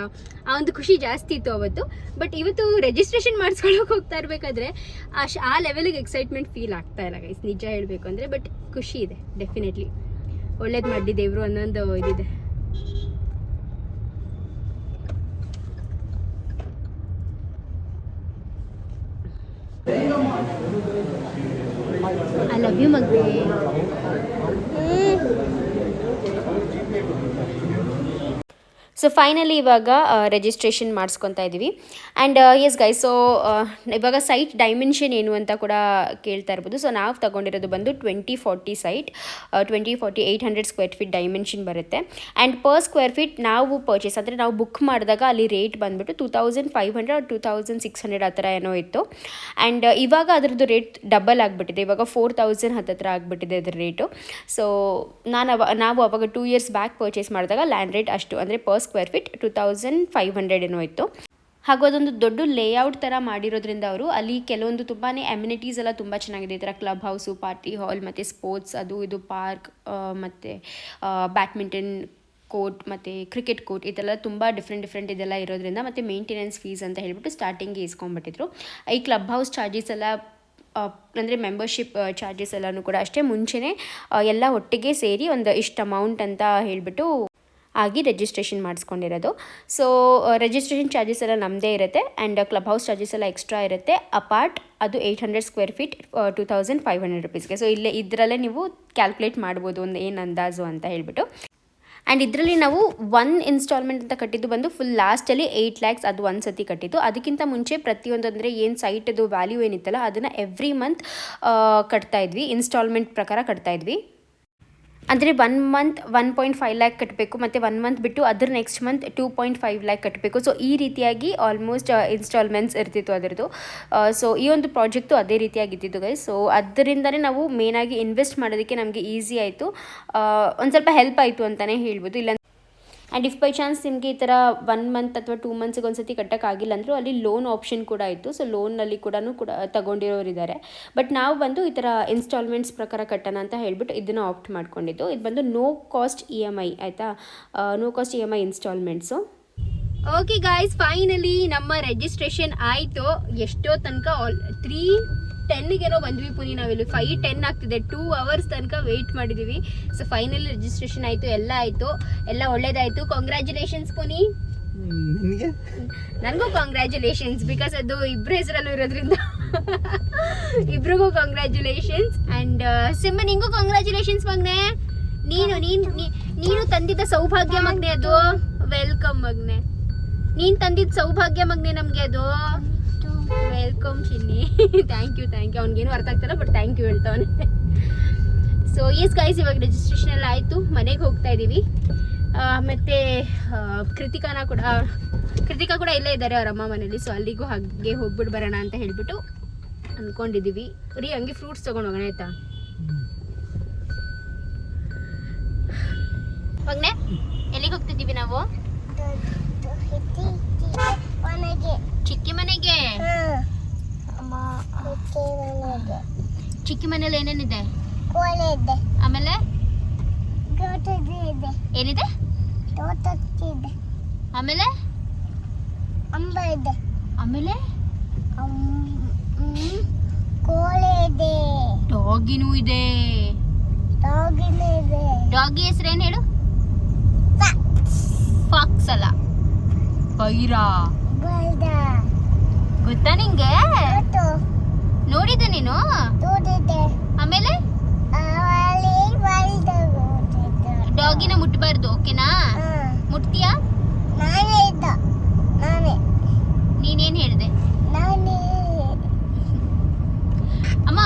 ಆ ಒಂದು ಖುಷಿ ಜಾಸ್ತಿ ಇತ್ತು ಅವತ್ತು. ಬಟ್ ಇವತ್ತು ರಿಜಿಸ್ಟ್ರೇಷನ್ ಮಾಡಿಸ್ಕೊಳ್ಳೋಕೆ ಹೋಗ್ತಾ ಇರಬೇಕಾದ್ರೆ ಆ ಲೆವೆಲಿಗೆ ಎಕ್ಸೈಟ್ಮೆಂಟ್ ಫೀಲ್ ಆಗ್ತಾ ಇಲ್ಲ ಗೈಸ್, ನಿಜ ಹೇಳಬೇಕು ಅಂದರೆ. ಬಟ್ ಖುಷಿ ಇದೆ ಡೆಫಿನೆಟ್ಲಿ. ಒಳ್ಳೇದು ಮಾಡಿದ್ದೇವ್ರು ಅನ್ನೊಂದು ಇದಿದೆ. I love you, Magde. So finally ಇವಾಗ ರಿಜಿಸ್ಟ್ರೇಷನ್ ಮಾಡಿಸ್ಕೊತಾ ಇದ್ದೀವಿ. ಆ್ಯಂಡ್ ಎಸ್ ಗೈಸ್, ಸೊ ಇವಾಗ ಸೈಟ್ ಡೈಮೆನ್ಷನ್ ಏನು ಅಂತ ಕೂಡ ಕೇಳ್ತಾ ಇರ್ಬೋದು. ಸೊ ನಾವು ತಗೊಂಡಿರೋದು ಬಂದು 2040 ಸೈಟ್, 2040 800 ಸ್ಕ್ವೇರ್ ಫೀಟ್ ಡೈಮೆನ್ಷನ್ ಬರುತ್ತೆ. ಆ್ಯಂಡ್ ಪರ್ ಸ್ಕ್ವೇರ್ ಫೀಟ್ ನಾವು ಪರ್ಚೇಸ್ ಅಂದರೆ ನಾವು ಬುಕ್ ಮಾಡಿದಾಗ ಅಲ್ಲಿ ರೇಟ್ ಬಂದುಬಿಟ್ಟು 2500 2600 ಆ ಥರ ಏನೋ ಇತ್ತು. ಆ್ಯಂಡ್ ಇವಾಗ ಅದರದ್ದು ರೇಟ್ ಡಬಲ್ ಆಗಿಬಿಟ್ಟಿದೆ, ಇವಾಗ 4000 ಹತ್ತಿರ ಆಗಿಬಿಟ್ಟಿದೆ ಅದರ ರೇಟು. ಸೊ ನಾವು ಅವಾಗ 2 years ಬ್ಯಾಕ್ ಪರ್ಚೇಸ್ ಮಾಡಿದಾಗ ಲ್ಯಾಂಡ್ ರೇಟ್ ಅಷ್ಟು, ಅಂದರೆ ಪರ್ ಸ್ಕ್ವೇರ್ ಫೀಟ್ 2500 ಏನೋ ಇತ್ತು. ಹಾಗೂ ಅದೊಂದು ದೊಡ್ಡ ಲೇಔಟ್ ಥರ ಮಾಡಿರೋದ್ರಿಂದ ಅವರು ಅಲ್ಲಿ ಕೆಲವೊಂದು ತುಂಬಾ ಅಮ್ಯುನಿಟೀಸ್ ಎಲ್ಲ ತುಂಬ ಚೆನ್ನಾಗಿದೆ. ಈ ಥರ ಕ್ಲಬ್ ಹೌಸು, ಪಾರ್ಟಿ ಹಾಲ್, ಮತ್ತು ಸ್ಪೋರ್ಟ್ಸ್ ಅದು ಇದು ಪಾರ್ಕ್, ಮತ್ತು ಬ್ಯಾಡ್ಮಿಂಟನ್ ಕೋರ್ಟ್ ಮತ್ತು ಕ್ರಿಕೆಟ್ ಕೋರ್ಟ್, ಇದೆಲ್ಲ ತುಂಬ ಡಿಫ್ರೆಂಟ್ ಇದೆಲ್ಲ ಇರೋದ್ರಿಂದ, ಮತ್ತು ಮೇಂಟೆನೆನ್ಸ್ ಫೀಸ್ ಅಂತ ಹೇಳ್ಬಿಟ್ಟು ಸ್ಟಾರ್ಟಿಂಗ್ಗೆ ಇಸ್ಕೊಂಡ್ಬಿಟ್ಟಿದ್ರು. ಈ ಕ್ಲಬ್ ಹೌಸ್ ಚಾರ್ಜಸ್ ಎಲ್ಲ ಅಂದರೆ ಮೆಂಬರ್ಶಿಪ್ ಚಾರ್ಜಸ್ ಎಲ್ಲನೂ ಕೂಡ ಅಷ್ಟೇ ಮುಂಚೆನೇ ಎಲ್ಲ ಒಟ್ಟಿಗೆ ಸೇರಿ ಒಂದು ಇಷ್ಟು ಅಮೌಂಟ್ ಅಂತ ಹೇಳಿಬಿಟ್ಟು ಆಗಿ ರಿಜಿಸ್ಟ್ರೇಷನ್ ಮಾಡಿಸ್ಕೊಂಡಿರೋದು. ಸೊ ರಿಜಿಸ್ಟ್ರೇಷನ್ ಚಾರ್ಜಸ್ ಎಲ್ಲ ನಮ್ಮದೇ ಇರುತ್ತೆ ಆ್ಯಂಡ್ ಕ್ಲಬ್ ಹೌಸ್ ಚಾರ್ಜಸ್ ಎಲ್ಲ ಎಕ್ಸ್ಟ್ರಾ ಇರುತ್ತೆ. ಅಪಾರ್ಟ್ ಅದು 800 ಸ್ಕ್ವೇರ್ ಫೀಟ್ 2500 ರುಪೀಸ್ಗೆ. ಸೊ ಇದರಲ್ಲೇ ನೀವು ಕ್ಯಾಲ್ಕುಲೇಟ್ ಮಾಡ್ಬೋದು ಒಂದು ಏನು ಅಂದಾಜು ಅಂತ ಹೇಳ್ಬಿಟ್ಟು. ಆ್ಯಂಡ್ ಇದರಲ್ಲಿ ನಾವು 1 ಇನ್ಸ್ಟಾಲ್ಮೆಂಟ್ ಅಂತ ಕಟ್ಟಿದ್ದು ಬಂದು ಫುಲ್ ಲಾಸ್ಟಲ್ಲಿ 8 lakhs ಅದು ಒಂದು ಸತಿ ಕಟ್ಟಿದ್ದು. ಅದಕ್ಕಿಂತ ಮುಂಚೆ ಪ್ರತಿಯೊಂದು ಅಂದರೆ ಏನು ಸೈಟದು ವ್ಯಾಲ್ಯೂ ಏನಿತ್ತಲ್ಲ ಅದನ್ನು ಎವ್ರಿ ಮಂತ್ ಕಟ್ತಾಯಿದ್ವಿ, ಇನ್ಸ್ಟಾಲ್ಮೆಂಟ್ ಪ್ರಕಾರ ಕಟ್ತಾಯಿದ್ವಿ. ಅಂದರೆ 1 month 1.5 lakh ಕಟ್ಟಬೇಕು ಮತ್ತು 1 month ಬಿಟ್ಟು ಅದರ ನೆಕ್ಸ್ಟ್ ಮಂತ್ 2.5 lakh ಕಟ್ಟಬೇಕು. ಸೊ ಈ ರೀತಿಯಾಗಿ ಆಲ್ಮೋಸ್ಟ್ ಇನ್ಸ್ಟಾಲ್ಮೆಂಟ್ಸ್ ಇರ್ತಿತ್ತು ಅದರದ್ದು. ಸೊ ಈ ಒಂದು ಪ್ರಾಜೆಕ್ಟು ಅದೇ ರೀತಿಯಾಗಿದ್ದಿದ್ದು ಗೈಸ್. ಸೊ ಅದರಿಂದನೇ ನಾವು ಮೇನಾಗಿ ಇನ್ವೆಸ್ಟ್ ಮಾಡೋದಕ್ಕೆ ನಮಗೆ ಈಸಿ ಆಯಿತು, ಒಂದು ಸ್ವಲ್ಪ ಹೆಲ್ಪ್ ಆಯಿತು ಅಂತಲೇ ಹೇಳ್ಬೋದು. ಇಲ್ಲ ಆ್ಯಂಡ್ ಇಫ್ ಬೈ ಚಾನ್ಸ್ ನಿಮಗೆ ಈ ಥರ 1 month ಅಥವಾ 2 monthsಗೆ ಒಂದು ಸತಿ ಕಟ್ಟೋಕ್ಕಾಗಿಲ್ಲ ಅಂದರೂ ಅಲ್ಲಿ ಲೋನ್ ಆಪ್ಷನ್ ಕೂಡ ಇತ್ತು. ಸೊ ಲೋನಲ್ಲಿ ಕೂಡ ತಗೊಂಡಿರೋರಿದ್ದಾರೆ. ಬಟ್ ನಾವು ಬಂದು ಈ ಥರ ಇನ್ಸ್ಟಾಲ್ಮೆಂಟ್ಸ್ ಪ್ರಕಾರ ಕಟ್ಟೋಣ ಅಂತ ಹೇಳ್ಬಿಟ್ಟು ಇದನ್ನು ಆಪ್ಟ್ ಮಾಡ್ಕೊಂಡಿದ್ದು. ಇದು ಬಂದು ನೋ ಕಾಸ್ಟ್ EMI ಆಯಿತಾ, no cost EMI instalments. Okay guys, finally ನಮ್ಮ ರಿಜಿಸ್ಟ್ರೇಷನ್ ಆಯಿತು. ಎಷ್ಟೋ ತನಕ 3:10 ಬಂದ್ವಿ ಪುನಿ. ನಾವಿಲ್ಲಿ 5:10 ಆಗ್ತಿದೆ, 2 hours ತನಕ ವೆಯ್ಟ್ ಮಾಡಿದ್ದೀವಿ. ಸೊ ಫೈನಲಿ ರಿಜಿಸ್ಟ್ರೇಷನ್ ಆಯಿತು, ಎಲ್ಲ ಆಯಿತು, ಎಲ್ಲ ಒಳ್ಳೇದಾಯಿತು. ಕಾಂಗ್ರ್ಯಾಚುಲೇಷನ್ಸ್ ಪುನಿ. ನಿನಗೆ ನನಗೂ ಕಾಂಗ್ರ್ಯಾಚುಲೇಷನ್ಸ್, ಬಿಕಾಸ್ ಅದು ಇಬ್ಬರ ಹೆಸರಲ್ಲೂ ಇರೋದ್ರಿಂದ ಇಬ್ರಿಗೂ ಕಾಂಗ್ರ್ಯಾಚುಲೇಷನ್ಸ್. ಆ್ಯಂಡ್ ಸಿಂಹ ನಿಂಗೂ ಕಾಂಗ್ರ್ಯಾಚುಲೇಷನ್ಸ್ ಮಗ್ನೆ. ನೀನು ತಂದಿದ್ದ ಸೌಭಾಗ್ಯ ಮಗ್ನೆ ಅದು. ವೆಲ್ಕಮ್ ಮಗ್ನೆ, ನೀನು ತಂದಿದ್ದ ಸೌಭಾಗ್ಯ ಮಗ್ನೆ ನಮಗೆ ಅದು. Welcome Chinni. Thank you. ಅವ್ನಿಗೇನು ಅರ್ಥ ಆಗ್ತಾಯಿಲ್ಲ ಬಟ್ ಥ್ಯಾಂಕ್ ಯು ಹೇಳ್ತಾವನೆ. ಸೊ ಎಸ್ ಗೈಸ್, ಇವಾಗ ರಿಜಿಸ್ಟ್ರೇಷನ್ ಎಲ್ಲ ಆಯಿತು, ಮನೆಗೆ ಹೋಗ್ತಾ ಇದ್ದೀವಿ. ಮತ್ತು ಕೃತಿಕಾ ಕೂಡ ಇಲ್ಲೇ ಇದ್ದಾರೆ ಅವ್ರ ಅಮ್ಮ ಮನೇಲಿ. ಸೊ ಅಲ್ಲಿಗೂ ಹಾಗೆ ಹೋಗ್ಬಿಟ್ಟು ಬರೋಣ ಅಂತ ಹೇಳ್ಬಿಟ್ಟು ಅಂದ್ಕೊಂಡಿದ್ದೀವಿ. ರೀ ಹಂಗೆ ಫ್ರೂಟ್ಸ್ ತೊಗೊಂಡು ಹೋಗೋಣ ಆಯಿತಾ ಮಗನೆ? ಎಲ್ಲಿಗೆ ಹೋಗ್ತಿದ್ದೀವಿ ನಾವು? ಚಿಕ್ಕಿ ಮನೆಗೆ. ಚಿಕ್ಕಿ ಮನೇಲಿ ಏನೇನಿದೆ? ಆಮೇಲೆ ಏನಿದೆ? ಆಮೇಲೆ ಆಮೇಲೆ ಡಾಗಿನೂ ಇದೆ. ಡಾಗಿ ಹೆಸರೇನು ಹೇಳು? ಫಾಕ್ಸ್ ಅಲ್ಲ, ಬೈರಾ. ಗೊತ್ತಾ ನಿಂಗೆ? ನೋಡಿದ್ದೆ ನೀನು? ಆಮೇಲೆ ಡಾಗಿನ ಮುಟ್ಬಾರ್ದು, ಓಕೆನಾ? ಮುಟ್ತೀಯಾ? ನೀನೇನ್ ಹೇಳ್ದೆ? ಅಮ್ಮ,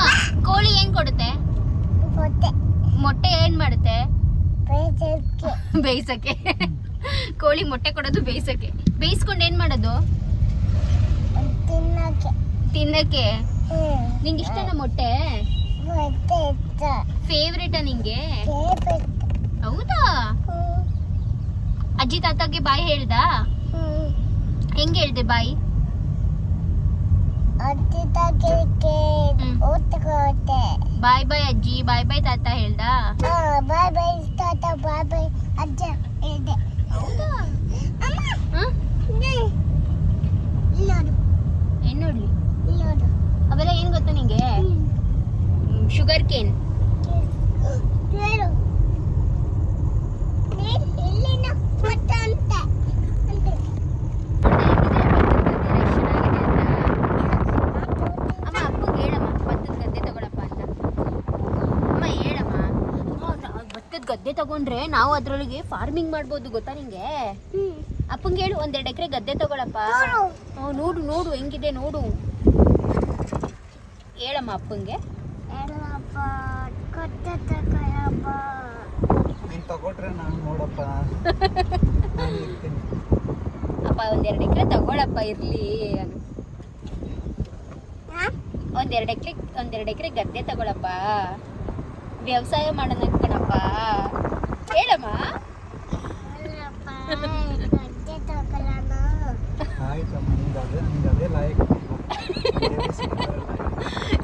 ಕೋಳಿ ಏನ್ ಕೊಡುತ್ತೆ? ಮೊಟ್ಟೆ ಏನ್ ಮಾಡುತ್ತೆ? ಬೇಯಿಸಕ್ಕೆ. ಕೋಳಿ ಮೊಟ್ಟೆ ಕೊಡೋದು ಬೇಯಿಸಕ್ಕೆ. ಬೇಯಿಸ್ಕೊಂಡು ಏನ್ ಮಾಡೋದು? ತಿನ್ನಕ್ಕೆ. ನಿಂಗೆ ಇಷ್ಟನಾ ಮೊಟ್ಟೆ? ಫೇವ್ರೇಟಾ ನಿಂಗೆ? ಹೌದಾ? ಅಜ್ಜಿ ತಾತಗೆ ಬಾಯ್ ಹೇಳ್ದ? ಹೆಂಗೆ ಹೇಳ್ದೆ ಬಾಯ್? ಬಾಯ್ ಬಾಯ್ ಅಜ್ಜಿ, ಬಾಯ್ ಬಾಯ್ ತಾತ ಹೇಳ್ದ? ಹೌದಾ? ಏನ್ ನೋಡ್ಲಿ? ಅವೆಲ್ಲ ಏನ್ ಗೊತ್ತಾ ನಿಂಗೆ? Sugar cane. ಅಮ್ಮ ಅಪ್ಪಗೆ ಹೇಳಮ್ಮ ಭತ್ತದ ಗದ್ದೆ ತಗೊಳಪ್ಪ ಅಂತ. ಅಮ್ಮ ಹೇಳಮ್ಮ, ಭತ್ತದ ಗದ್ದೆ ತಗೊಂಡ್ರೆ ನಾವು ಅದ್ರೊಳಗೆ ಫಾರ್ಮಿಂಗ್ ಮಾಡ್ಬೋದು, ಗೊತ್ತಾ ನಿಂಗೆ? ಅಪ್ಪಂಗೆ ಹೇಳು, 1-2 ಎಕರೆ ಗದ್ದೆ ತಗೊಳಪ್ಪ. ನೋಡು ಹೆಂಗಿದೆ ನೋಡು. ಹೇಳಮ್ಮ ಅಪ್ಪಂಗೆ. ತಗೊಟ್ರೆ ನಾನು ನೋಡಪ್ಪ. ಅಪ್ಪ 1-2 ಎಕರೆ ತಗೊಳಪ್ಪ, ಇರ್ಲಿ. 1-2 ಎಕರೆ ಗದ್ದೆ ತಗೊಳಪ್ಪ, ವ್ಯವಸಾಯ ಮಾಡೋಣ ಕಣಪ್ಪ. ಹೇಳಮ್ಮ.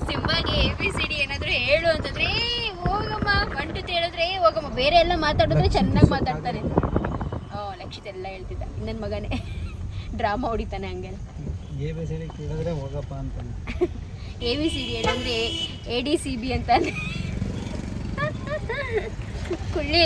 ಸಿಂಬಾಗೆ ABCD ಏನಾದ್ರು ಹೇಳು ಅಂತಂದ್ರೆ ಹೋಗಮ್ಮ, 1 2 3 ಹೇಳಿದ್ರೆ ಹೋಗಮ್ಮ. ಬೇರೆ ಎಲ್ಲ ಮಾತಾಡಿದ್ರೆ ಚೆನ್ನಾಗಿ ಮಾತಾಡ್ತಾನೆ. ಲಕ್ಷಿತ್ ಎಲ್ಲ ಹೇಳ್ತಿದ್ದ, ನನ್ನ ಮಗನೇ ಡ್ರಾಮಾ ಹೊಡಿತಾನೆ ಹಂಗೆ. ABCD ಕೇಳಿದ್ರೆ ಹೋಗಪ್ಪ ಅಂತಾನೆ. ABCD ಹೇಳಿದ್ರೆ ADCB ಅಂತಾನೆ. ಕುಳ್ಳಿ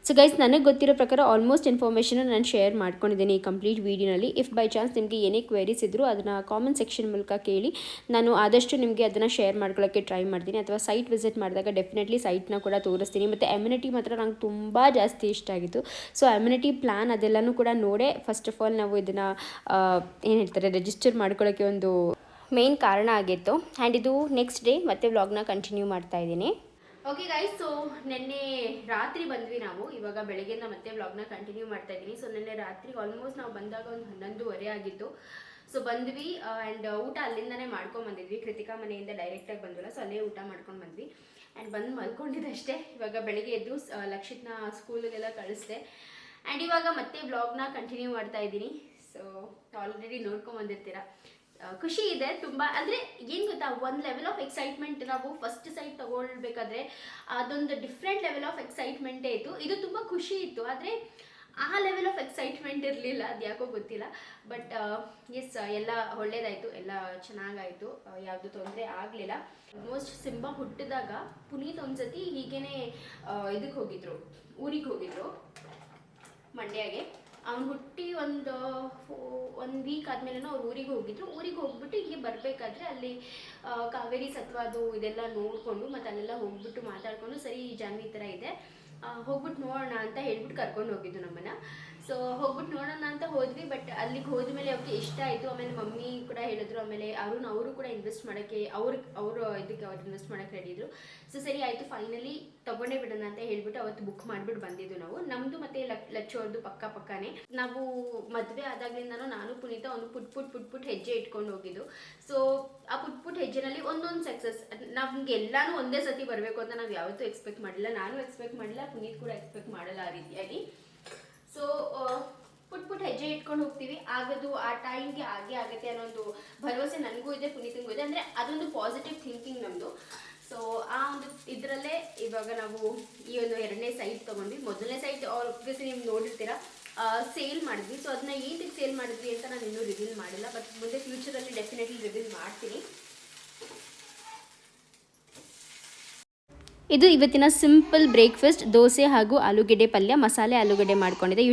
ಸೊ ಗೈಸ್, ನನಗೆ ಗೊತ್ತಿರೋ ಪ್ರಕಾರ ಆಲ್ಮೋಸ್ಟ್ ಇನ್ಫಾರ್ಮೇಷನ್ ನಾನು ಶೇರ್ ಮಾಡ್ಕೊಂಡಿದ್ದೀನಿ ಈ ಕಂಪ್ಲೀಟ್ ವೀಡಿಯೋನಲ್ಲಿ. ಇಫ್ ಬೈ ಚಾನ್ಸ್ ನಿಮಗೆ ಏನೇ ಕ್ವೆರೀಸ್ ಇದ್ದರೂ ಅದನ್ನು ಕಾಮೆಂಟ್ ಸೆಕ್ಷನ್ ಮೂಲಕ ಕೇಳಿ. ನಾನು ಆದಷ್ಟು ನಿಮಗೆ ಅದನ್ನು ಶೇರ್ ಮಾಡ್ಕೊಳ್ಳೋಕ್ಕೆ ಟ್ರೈ ಮಾಡ್ತೀನಿ, ಅಥವಾ ಸೈಟ್ ವಿಸಿಟ್ ಮಾಡಿದಾಗ ಡೆಫಿನೆಟ್ಲಿ ಸೈಟ್ನ ಕೂಡ ತೋರಿಸ್ತೀನಿ. ಮತ್ತು ಅಮ್ಯುನಿಟಿ ಮಾತ್ರ ನಂಗೆ ತುಂಬ ಜಾಸ್ತಿ ಇಷ್ಟ ಆಗಿತ್ತು. ಸೊ ಅಮ್ಯುನಿಟಿ ಪ್ಲ್ಯಾನ್ ಅದೆಲ್ಲನೂ ಕೂಡ ನೋಡೇ ಫಸ್ಟ್ ಆಫ್ ಆಲ್ ನಾವು ಇದನ್ನು ಏನು ಹೇಳ್ತಾರೆ ರಿಜಿಸ್ಟರ್ ಮಾಡ್ಕೊಳ್ಳೋಕ್ಕೆ ಒಂದು ಮೇನ್ ಕಾರಣ ಆಗಿತ್ತು. ಆ್ಯಂಡ್ ಇದು ನೆಕ್ಸ್ಟ್ ಡೇ ಮತ್ತೆ ವ್ಲಾಗ್ನ ಕಂಟಿನ್ಯೂ ಮಾಡ್ತಾ ಇದ್ದೀನಿ. ಓಕೆ ಗೈಸ್, ಸೊ ನಿನ್ನೆ ರಾತ್ರಿ ಬಂದ್ವಿ ನಾವು. ಇವಾಗ ಬೆಳಗ್ಗೆಯಿಂದ ಮತ್ತೆ ವ್ಲಾಗ್ನ ಕಂಟಿನ್ಯೂ ಮಾಡ್ತಾ ಇದ್ದೀನಿ. ಸೊ ನಿನ್ನೆ ರಾತ್ರಿ ಆಲ್ಮೋಸ್ಟ್ ನಾವು ಬಂದಾಗ ಒಂದು 11:30 ಆಗಿತ್ತು. ಸೊ ಬಂದ್ವಿ ಆ್ಯಂಡ್ ಊಟ ಅಲ್ಲಿಂದನೇ ಮಾಡ್ಕೊಂಡು ಬಂದಿದ್ವಿ. ಕೃತಿಕಾ ಮನೆಯಿಂದ ಡೈರೆಕ್ಟಾಗಿ ಬಂದಿಲ್ಲ, ಸೊ ಅಲ್ಲೇ ಊಟ ಮಾಡ್ಕೊಂಡು ಬಂದ್ವಿ ಆ್ಯಂಡ್ ಬಂದು ಮಲ್ಕೊಂಡಿದ್ದಷ್ಟೇ. ಇವಾಗ ಬೆಳಗ್ಗೆ ಎದ್ದು ಲಕ್ಷಿತ್ನ ಸ್ಕೂಲಿಗೆಲ್ಲ ಕಳಿಸ್ದೆ ಆ್ಯಂಡ್ ಇವಾಗ ಮತ್ತೆ ವ್ಲಾಗ್ನ ಕಂಟಿನ್ಯೂ ಮಾಡ್ತಾ ಇದ್ದೀನಿ. ಸೊ ಆಲ್ರೆಡಿ ನೋಡ್ಕೊಂಡು ಬಂದಿರ್ತೀರ. ಖುಷಿ ಇದೆ ತುಂಬ. ಅಂದರೆ ಏನು ಗೊತ್ತಾ, ಒಂದು ಲೆವೆಲ್ ಆಫ್ ಎಕ್ಸೈಟ್ಮೆಂಟ್. ನಾವು ಫಸ್ಟ್ ಸೈಟ್ ತೊಗೊಳ್ಬೇಕಾದ್ರೆ ಅದೊಂದು ಡಿಫ್ರೆಂಟ್ ಲೆವೆಲ್ ಆಫ್ ಎಕ್ಸೈಟ್ಮೆಂಟೇ ಇತ್ತು. ಇದು ತುಂಬ ಖುಷಿ ಇತ್ತು, ಆದರೆ ಆ ಲೆವೆಲ್ ಆಫ್ ಎಕ್ಸೈಟ್ಮೆಂಟ್ ಇರಲಿಲ್ಲ, ಅದು ಯಾಕೋ ಗೊತ್ತಿಲ್ಲ. ಬಟ್ ಎಸ್, ಎಲ್ಲ ಒಳ್ಳೇದಾಯಿತು, ಎಲ್ಲ ಚೆನ್ನಾಗಾಯಿತು, ಯಾವುದು ತೊಂದರೆ ಆಗಲಿಲ್ಲ. ಆಲ್ಮೋಸ್ಟ್ ಸಿಂಬಾ ಹುಟ್ಟಿದಾಗ ಪುನೀತ್ ಒಂದ್ಸತಿ ಹೀಗೇನೆ ಇದಕ್ಕೆ ಹೋಗಿದ್ರು, ಊರಿಗೆ ಹೋಗಿದ್ರು ಮಂಡ್ಯಗೆ. ಅವ್ನು ಹುಟ್ಟಿ ಒಂದು ವೀಕ್ ಆದಮೇಲೆ ಅವ್ರು ಊರಿಗೆ ಹೋಗಿದ್ರು. ಊರಿಗೆ ಹೋಗ್ಬಿಟ್ಟು ಹೀಗೆ ಬರಬೇಕಾದ್ರೆ ಅಲ್ಲಿ ಕಾವೇರಿ ಸತ್ವ ಅದು ಇದೆಲ್ಲ ನೋಡಿಕೊಂಡು ಮತ್ತು ಅಲ್ಲೆಲ್ಲ ಹೋಗ್ಬಿಟ್ಟು ಮಾತಾಡಿಕೊಂಡು, ಸರಿ ಜಾನ್ವಿ ಈ ಥರ ಇದೆ, ಹೋಗ್ಬಿಟ್ಟು ನೋಡೋಣ ಅಂತ ಹೇಳ್ಬಿಟ್ಟು ಕರ್ಕೊಂಡು ಹೋಗಿದ್ದು ನಮ್ಮನ್ನು. ಸೊ ಹೋಗ್ಬಿಟ್ಟು ನೋಡೋಣ ಅಂತ ಹೋದ್ವಿ. ಬಟ್ ಅಲ್ಲಿಗೆ ಹೋದ್ಮೇಲೆ ಅವ್ರಿಗೆ ಇಷ್ಟ ಆಯಿತು. ಆಮೇಲೆ ಮಮ್ಮಿ ಕೂಡ ಹೇಳಿದ್ರು. ಆಮೇಲೆ ಅವರು ಕೂಡ ಇನ್ವೆಸ್ಟ್ ಮಾಡೋಕ್ಕೆ ಅವರು ಇದಕ್ಕೆ ಅವ್ರು ಇನ್ವೆಸ್ಟ್ ಮಾಡೋಕ್ಕೆ ರೆಡಿ ಇದ್ರು. ಸೊ ಸರಿ ಆಯಿತು, ಫೈನಲಿ ತೊಗೊಂಡೇ ಬಿಡೋಣ ಅಂತ ಹೇಳ್ಬಿಟ್ಟು ಅವತ್ತು ಬುಕ್ ಮಾಡಿಬಿಟ್ಟು ಬಂದಿದ್ದು ನಾವು. ನಮ್ಮದು ಮತ್ತು ಲಚ್ಚು ಅವ್ರದ್ದು ಪಕ್ಕನೇ. ನಾವು ಮದುವೆ ಆದಾಗ್ಲಿಂದನೂ ನಾನು ಪುನೀತ ಒಂದು ಪುಟ್ ಹೆಜ್ಜೆ ಇಟ್ಕೊಂಡು ಹೋಗಿದ್ದು. ಸೊ ಆ ಪುಟ್ ಹೆಜ್ಜೆನಲ್ಲಿ ಒಂದೊಂದು ಸಕ್ಸಸ್. ನಮ್ಗೆ ಎಲ್ಲಾನು ಒಂದೇ ಸತಿ ಬರಬೇಕು ಅಂತ ನಾವು ಯಾವತ್ತೂ ಎಕ್ಸ್ಪೆಕ್ಟ್ ಮಾಡಿಲ್ಲ. ನಾನು ಎಕ್ಸ್ಪೆಕ್ಟ್ ಮಾಡಿಲ್ಲ, ಪುನೀತ್ ಕೂಡ ಎಕ್ಸ್ಪೆಕ್ಟ್ ಮಾಡಲ್ಲ ಆ ರೀತಿಯಾಗಿ. ಸೊ ಪುಟ್ ಹೆಜ್ಜೆ ಇಟ್ಕೊಂಡು ಹೋಗ್ತೀವಿ, ಆಗೋದು ಆ ಟೈಮ್ಗೆ ಆಗುತ್ತೆ ಅನ್ನೋ ಒಂದು ಭರವಸೆ ನನಗೂ ಇದೆ, ಪುನೀತಂಗೂ ಇದೆ. ಅಂದರೆ ಅದೊಂದು ಪಾಸಿಟಿವ್ ಥಿಂಕಿಂಗ್ ನಮ್ಮದು. ಸೊ ಆ ಒಂದು ಇದರಲ್ಲೇ ಇವಾಗ ನಾವು ಈ ಒಂದು 2ನೇ ಸೈಟ್ ತೊಗೊಂಡ್ವಿ. ಮೊದಲನೇ ಸೈಟ್ ಆಬ್ವಿಯಸ್ಲಿ ನೀವು ನೋಡಿರ್ತೀರ, ಸೇಲ್ ಮಾಡಿದ್ವಿ. ಸೊ ಅದನ್ನ ಏನಕ್ಕೆ ಸೇಲ್ ಮಾಡಿದ್ವಿ ಅಂತ ನಾನು ಇನ್ನೂ ರಿವೀಲ್ ಮಾಡಿಲ್ಲ, ಬಟ್ ಮುಂದೆ ಫ್ಯೂಚರಲ್ಲಿ ಡೆಫಿನೆಟ್ಲಿ ರಿವೀಲ್ ಮಾಡ್ತೀನಿ. ಇದು ಇವತ್ತಿನ ಸಿಂಪಲ್ ಬ್ರೇಕ್ಫಾಸ್ಟ್, ದೋಸೆ ಹಾಗೂ ಆಲೂಗೆಡ್ಡೆ ಪಲ್ಯ, ಮಸಾಲೆ ಆಲೂಗೆಡ್ಡೆ ಮಾಡ್ಕೊಂಡಿದ್ದೆ.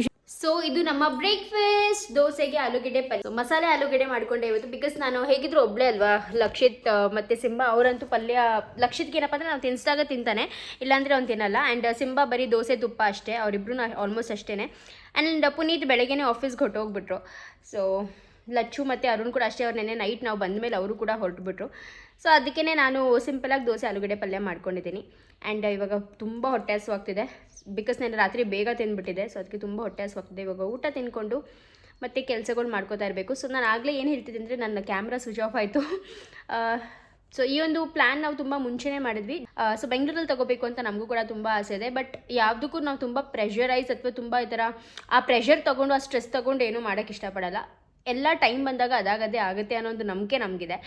ಸೊ ಇದು ನಮ್ಮ ಬ್ರೇಕ್ಫಾಸ್ಟ್, ದೋಸೆಗೆ ಆಲೂಗೆಡ್ಡೆ ಪಲ್ಯ, ಮಸಾಲೆ ಆಲೂಗೆಡ್ಡೆ ಮಾಡ್ಕೊಂಡೆ ಇವತ್ತು. ಬಿಕಾಸ್ ನಾನು ಹೇಗಿದ್ರು ಒಬ್ಬಳೇ ಅಲ್ವಾ, ಲಕ್ಷಿತ್ ಮತ್ತು ಸಿಂಬಾ ಅವರಂತೂ ಪಲ್ಯ. ಲಕ್ಷಿತ್ಗೆ ಏನಪ್ಪ ಅಂದರೆ ನಾವು ತಿನ್ಸಿದಾಗ ತಿಂತಾನೆ, ಇಲ್ಲಾಂದರೆ ಅವ್ನು ತಿನ್ನಲ್ಲ. ಆ್ಯಂಡ್ ಸಿಂಬಾ ಬರೀ ದೋಸೆ ತುಪ್ಪ ಅಷ್ಟೇ, ಅವರಿಬ್ರು ಆಲ್ಮೋಸ್ಟ್ ಅಷ್ಟೇ. ಆ್ಯಂಡ್ ಪುನೀತ್ ಬೆಳಗ್ಗೆನೇ ಆಫೀಸ್ಗೆ ಹೊಟ್ಟೋಗ್ಬಿಟ್ರು. ಸೊ ಲಚ್ಚು ಮತ್ತು ಅರುಣ್ ಕೂಡ ಅಷ್ಟೇ. ಅವ್ರು ನೆನ್ನೆ ನೈಟ್ ನಾವು ಬಂದಮೇಲೆ ಅವರು ಕೂಡ ಹೊರಟುಬಿಟ್ರು. ಸೊ ಅದಕ್ಕೇ ನಾನು ಸಿಂಪಲಾಗಿ ದೋಸೆ ಆಲೂಗಡ್ಡೆ ಪಲ್ಯ ಮಾಡ್ಕೊಂಡಿದ್ದೀನಿ. ಆ್ಯಂಡ್ ಇವಾಗ ತುಂಬ ಹೊಟ್ಟೆ ಹಸುವಾಗ್ತಿದೆ, ಬಿಕಾಸ್ ನಾನು ರಾತ್ರಿ ಬೇಗ ತಿಂದ್ಬಿಟ್ಟಿದೆ. ಸೊ ಅದಕ್ಕೆ ತುಂಬ ಹೊಟ್ಟೆ ಹಸುವಾಗ್ತಿದೆ. ಇವಾಗ ಊಟ ತಿಂದ್ಕೊಂಡು ಮತ್ತು ಕೆಲಸಗಳು ಮಾಡ್ಕೋತಾ ಇರಬೇಕು. ಸೊ ನಾನು ಆಗಲೇ ಏನು ಹೇಳ್ತಿದ್ದೆ ಅಂದರೆ ನನ್ನ ಕ್ಯಾಮ್ರಾ ಸ್ವಿಚ್ ಆಫ್ ಆಯಿತು. ಸೊ ಈ ಒಂದು ಪ್ಲ್ಯಾನ್ ನಾವು ತುಂಬ ಮುಂಚೆನೇ ಮಾಡಿದ್ವಿ. ಸೊ ಬೆಂಗಳೂರಲ್ಲಿ ತೊಗೋಬೇಕು ಅಂತ ನಮಗೂ ಕೂಡ ತುಂಬ ಆಸೆ ಇದೆ. ಬಟ್ ಯಾವುದಕ್ಕೂ ನಾವು ತುಂಬ ಪ್ರೆಷರೈಸ್ ಅಥವಾ ತುಂಬ ಈ ಥರ ಆ ಪ್ರೆಷರ್ ತೊಗೊಂಡು ಆ ಸ್ಟ್ರೆಸ್ ತೊಗೊಂಡು ಏನೂ ಮಾಡೋಕ್ಕೆ ಇಷ್ಟಪಡಲ್ಲ. ಎಲ್ಲ ಟೈಮ್ ಬಂದಾಗ ಅದಾಗದೇ ಆಗುತ್ತೆ ಅನ್ನೋ ಒಂದು ನಂಬಿಕೆ ನಮಗಿದೆ.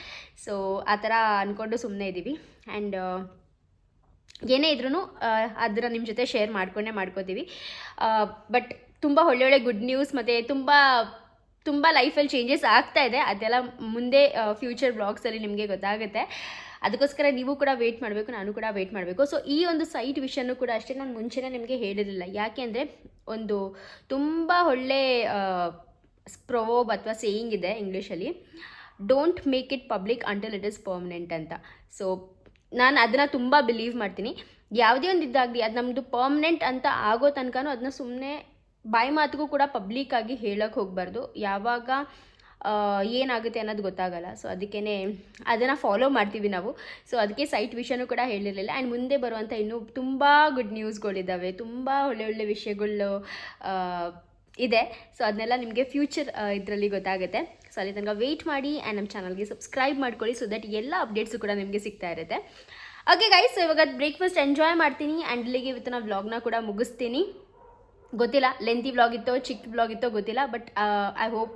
ಸೊ ಆ ಥರ ಅಂದ್ಕೊಂಡು ಸುಮ್ಮನೆ ಇದ್ದೀವಿ. ಆ್ಯಂಡ್ ಏನೇ ಇದ್ರೂ ಅದನ್ನು ನಿಮ್ಮ ಜೊತೆ ಶೇರ್ ಮಾಡ್ಕೋತೀವಿ. ಬಟ್ ತುಂಬ ಒಳ್ಳೊಳ್ಳೆ ಗುಡ್ ನ್ಯೂಸ್ ಮತ್ತು ತುಂಬ ಲೈಫಲ್ಲಿ ಚೇಂಜಸ್ ಆಗ್ತಾ ಇದೆ. ಅದೆಲ್ಲ ಮುಂದೆ ಫ್ಯೂಚರ್ ಬ್ಲಾಗ್ಸಲ್ಲಿ ನಿಮಗೆ ಗೊತ್ತಾಗುತ್ತೆ. ಅದಕ್ಕೋಸ್ಕರ ನೀವು ಕೂಡ ವೆಯ್ಟ್ ಮಾಡಬೇಕು, ನಾನು ಕೂಡ ವೆಯ್ಟ್ ಮಾಡಬೇಕು. ಸೊ ಈ ಒಂದು ಸೈಟ್ ವಿಷಯನೂ ಕೂಡ ಅಷ್ಟೇ ನಾನು ಮುಂಚೆನೇ ನಿಮಗೆ ಹೇಳಿರಲಿಲ್ಲ. ಯಾಕೆ ಅಂದರೆ ಒಂದು ತುಂಬ ಒಳ್ಳೆ ಪ್ರೊವರ್ಬ್ ಅಥವಾ ಸೇಯಿಂಗ್ ಇದೆ ಇಂಗ್ಲೀಷಲ್ಲಿ, don't make it public until it is permanent ಅಂತ. ಸೊ ನಾನು ಅದನ್ನು ತುಂಬ ಬಿಲೀವ್ ಮಾಡ್ತೀನಿ. ಯಾವುದೇ ಒಂದು ಇದಾಗಲಿ ಅದು ನಮ್ಮದು ಪರ್ಮನೆಂಟ್ ಅಂತ ಆಗೋ ತನಕನೂ ಅದನ್ನ ಸುಮ್ಮನೆ ಬಾಯಿ ಮಾತಿಗೂ ಕೂಡ ಪಬ್ಲಿಕ್ಕಾಗಿ ಹೇಳೋಕ್ಕೆ ಹೋಗಬಾರ್ದು. ಯಾವಾಗ ಏನಾಗುತ್ತೆ ಅನ್ನೋದು ಗೊತ್ತಾಗಲ್ಲ. ಸೊ ಅದಕ್ಕೇ ಅದನ್ನು ಫಾಲೋ ಮಾಡ್ತೀವಿ ನಾವು. ಸೊ ಅದಕ್ಕೆ ಸೈಟ್ ವಿಷಯನೂ ಕೂಡ ಹೇಳಿರಲಿಲ್ಲ. ಆ್ಯಂಡ್ ಮುಂದೆ ಬರುವಂಥ ಇನ್ನೂ ತುಂಬ ಗುಡ್ ನ್ಯೂಸ್ಗಳಿದ್ದಾವೆ, ತುಂಬ ಒಳ್ಳೆ ವಿಷಯಗಳು ಇದೆ. ಸೊ ಅದನ್ನೆಲ್ಲ ನಿಮಗೆ ಫ್ಯೂಚರ್ ಇದರಲ್ಲಿ ಗೊತ್ತಾಗುತ್ತೆ. ಸೊ ಅಲ್ಲಿ ತನಕ ವೆಯ್ಟ್ ಮಾಡಿ ಆ್ಯಂಡ್ ನಮ್ಮ ಚಾನಲ್ಗೆ ಸಬ್ಸ್ಕ್ರೈಬ್ ಮಾಡ್ಕೊಳ್ಳಿ, ಸೊ ದಟ್ ಎಲ್ಲ ಅಪ್ಡೇಟ್ಸು ಕೂಡ ನಿಮಗೆ ಸಿಗ್ತಾ ಇರುತ್ತೆ. ಓಕೆ ಗೈಸ್, ಸೊ ಇವಾಗ ಬ್ರೇಕ್ಫಾಸ್ಟ್ ಎಂಜಾಯ್ ಮಾಡ್ತೀನಿ ಆ್ಯಂಡ್ ಇಲ್ಲಿಗೆ ಇವತ್ತು ನಾನು ವ್ಲಾಗ್ನ ಕೂಡ ಮುಗಿಸ್ತೀನಿ. ಗೊತ್ತಿಲ್ಲ ಲೆಂತಿ ವ್ಲಾಗ್ ಇತ್ತೋ ಚಿಕ್ಕ ವ್ಲಾಗ್ ಇತ್ತೋ ಗೊತ್ತಿಲ್ಲ, ಬಟ್ ಐ ಹೋಪ್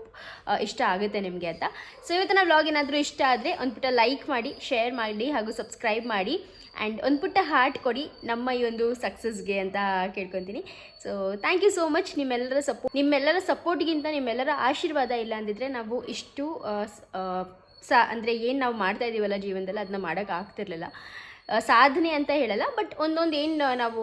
ಇಷ್ಟ ಆಗುತ್ತೆ ನಿಮಗೆ ಅಂತ. ಸೊ ಇವತ್ತಿನ ವ್ಲಾಗ್ ಏನಾದರೂ ಇಷ್ಟ ಆದರೆ ಒಂದು ಪುಟ್ಟ ಲೈಕ್ ಮಾಡಿ, ಶೇರ್ ಮಾಡಿ ಹಾಗೂ ಸಬ್ಸ್ಕ್ರೈಬ್ ಮಾಡಿ ಆ್ಯಂಡ್ ಒಂದು ಪುಟ್ಟ ಹಾರ್ಟ್ ಕೊಡಿ ನಮ್ಮ ಈ ಒಂದು ಸಕ್ಸಸ್ಗೆ ಅಂತ ಕೇಳ್ಕೊತೀನಿ. So thank you so much. ನಿಮ್ಮೆಲ್ಲರ ಸಪೋರ್ಟ್ಗಿಂತ ನಿಮ್ಮೆಲ್ಲರ ಆಶೀರ್ವಾದ ಇಲ್ಲ ಅಂದಿದ್ರೆ ನಾವು ಇಷ್ಟು ಅಂದರೆ ಏನು ನಾವು ಮಾಡ್ತಾ ಇದ್ದೀವಲ್ಲ ಜೀವನದಲ್ಲಿ ಅದನ್ನ ಮಾಡೋಕ್ಕಾಗ್ತಿರ್ಲಿಲ್ಲ. ಸಾಧನೆ ಅಂತ ಹೇಳಲ್ಲ, ಬಟ್ ಒಂದೊಂದು ಏನು ನಾವು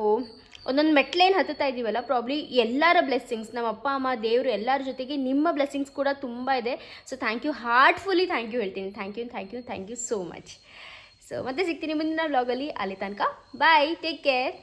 ಒಂದೊಂದು ಮೆಟ್ಲೇನು ಹತ್ತುತ್ತಾ ಇದ್ದೀವಲ್ಲ, ಪ್ರಾಬ್ಲಿ ಎಲ್ಲರ ಬ್ಲೆಸ್ಸಿಂಗ್ಸ್, ನಮ್ಮ ಅಪ್ಪ ಅಮ್ಮ ದೇವರು ಎಲ್ಲರ ಜೊತೆಗೆ ನಿಮ್ಮ ಬ್ಲೆಸ್ಸಿಂಗ್ಸ್ ಕೂಡ ತುಂಬ ಇದೆ. So thank you, heartfully thank you ಹೇಳ್ತೀನಿ. Thank you so much. So ಮತ್ತೆ ಸಿಗ್ತೀನಿ ಮುಂದಿನ ವ್ಲಾಗಲ್ಲಿ. ಅಲ್ಲಿ ತನಕ ಬಾಯ್, ಟೇಕ್ ಕೇರ್.